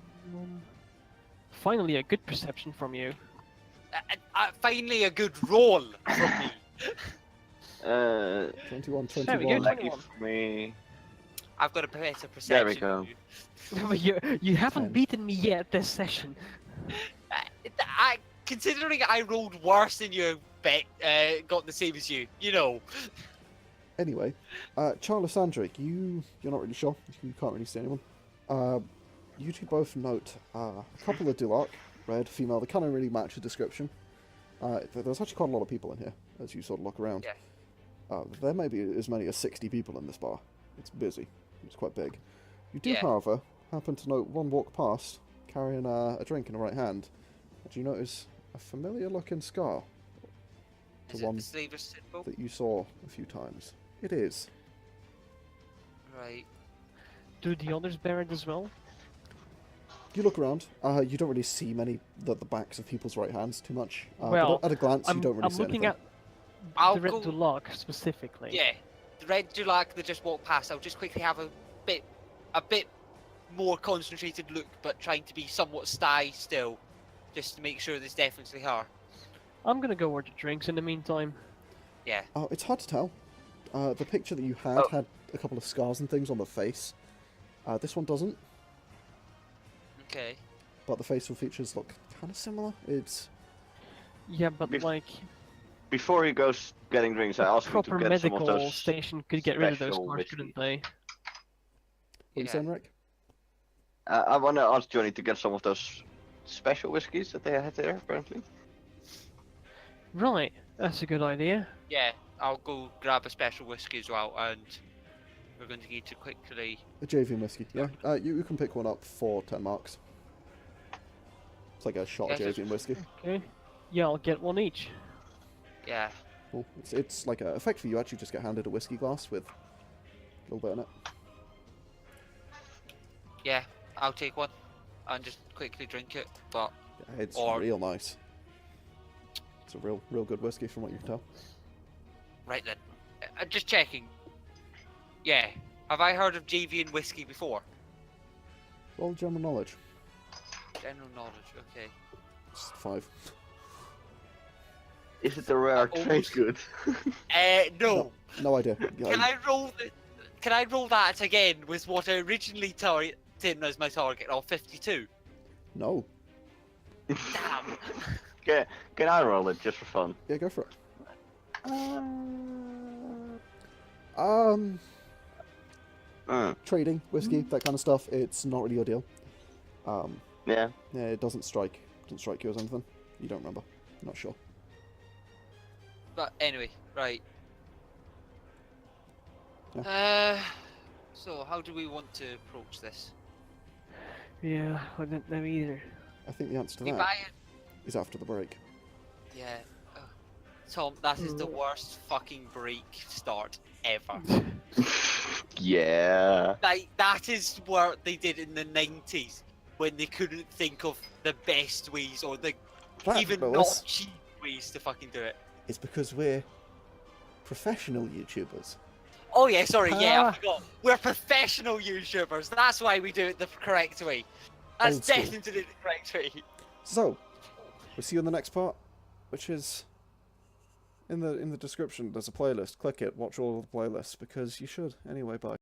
Finally, a good perception from you. Finally, a good roll from me. 21, There we go, 21. lucky 21. for me. I've got a better perception. There we go. than you. you haven't 10. beaten me yet this session. Considering I rolled worse than you, got the same as you. You know. Anyway, Charlissandra, you're not really sure. You can't really see anyone. You two both note a couple of Dulark, red, female. They kind of really match the description. There's actually quite a lot of people in here as you sort of look around. Yeah. There may be as many as 60 people in this bar. It's busy. It's quite big. You do, Yeah. however, happen to note one walk past carrying a drink in the right hand. And you notice a familiar-looking scar. Is The it one the slaver's symbol? that you saw a few times. It is. Right. Do the others bear it as well? You look around. You don't really see many the backs of people's right hands too much. Well, but at a glance, you don't really I'm see looking anything. at I'll the red go- Duloc specifically. Yeah. The red Dulac that just walked past. I'll just quickly have a bit more concentrated look, but trying to be somewhat sty still, just to make sure there's definitely her. I'm gonna go order drinks in the meantime. Yeah. It's hard to tell. The picture that you had Oh. had a couple of scars and things on the face. This one doesn't, Okay. but the facial features look kind of similar. It's Yeah, but Bef- like Before he goes getting drinks, I a asked him to proper get some of medical those. station could get rid of those special scars, whiskey. couldn't they? what you Yeah. saying, Rick? I want to ask Johnny to get some of those special whiskies that they had there, apparently. Right, that's a good idea. Yeah. I'll go grab a special whiskey as well, and we're going to need to quickly. A JV whiskey, yeah. You can pick one up for 10 marks. It's like a shot of Yeah, JV whiskey. Okay. Yeah, I'll get one each. Yeah. Cool. It's like effectively you actually just get handed a whiskey glass with a little bit in it. Yeah. I'll take one, and just quickly drink it. But Yeah, it's Or- real nice. It's a real good whiskey from what you can tell. right then. Just checking. Yeah. Have I heard of JV and whiskey before? Well, general knowledge. General knowledge, okay. It's 5. Is it a rare trade almost- good? No. No idea. Can I roll Can I roll that again with what I originally targeted as my target of 52? No. Damn. Can I roll it just for fun? Yeah, go for it. Trading, whiskey, that kind of stuff, it's not really your deal. Yeah. Yeah, it doesn't strike you as anything. You don't remember. Not sure. But anyway, right. So how do we want to approach this? Yeah, I don't know either. I think the answer to We that buy it. is after the break. Yeah. Tom, that is the worst fucking break start ever. Yeah. Like, that is what they did in the 90s when they couldn't think of the best ways or the even Lewis, not cheap ways to fucking do it. it's because we're professional YouTubers. Oh yeah, sorry, yeah, I Ah. forgot. We're professional YouTubers. That's why we do it the correct way. That's Old school. definitely the correct way. So, we'll see you in the next part, which is in the description. There's a playlist. Click it. Watch all of the playlists because you should. Anyway, bye.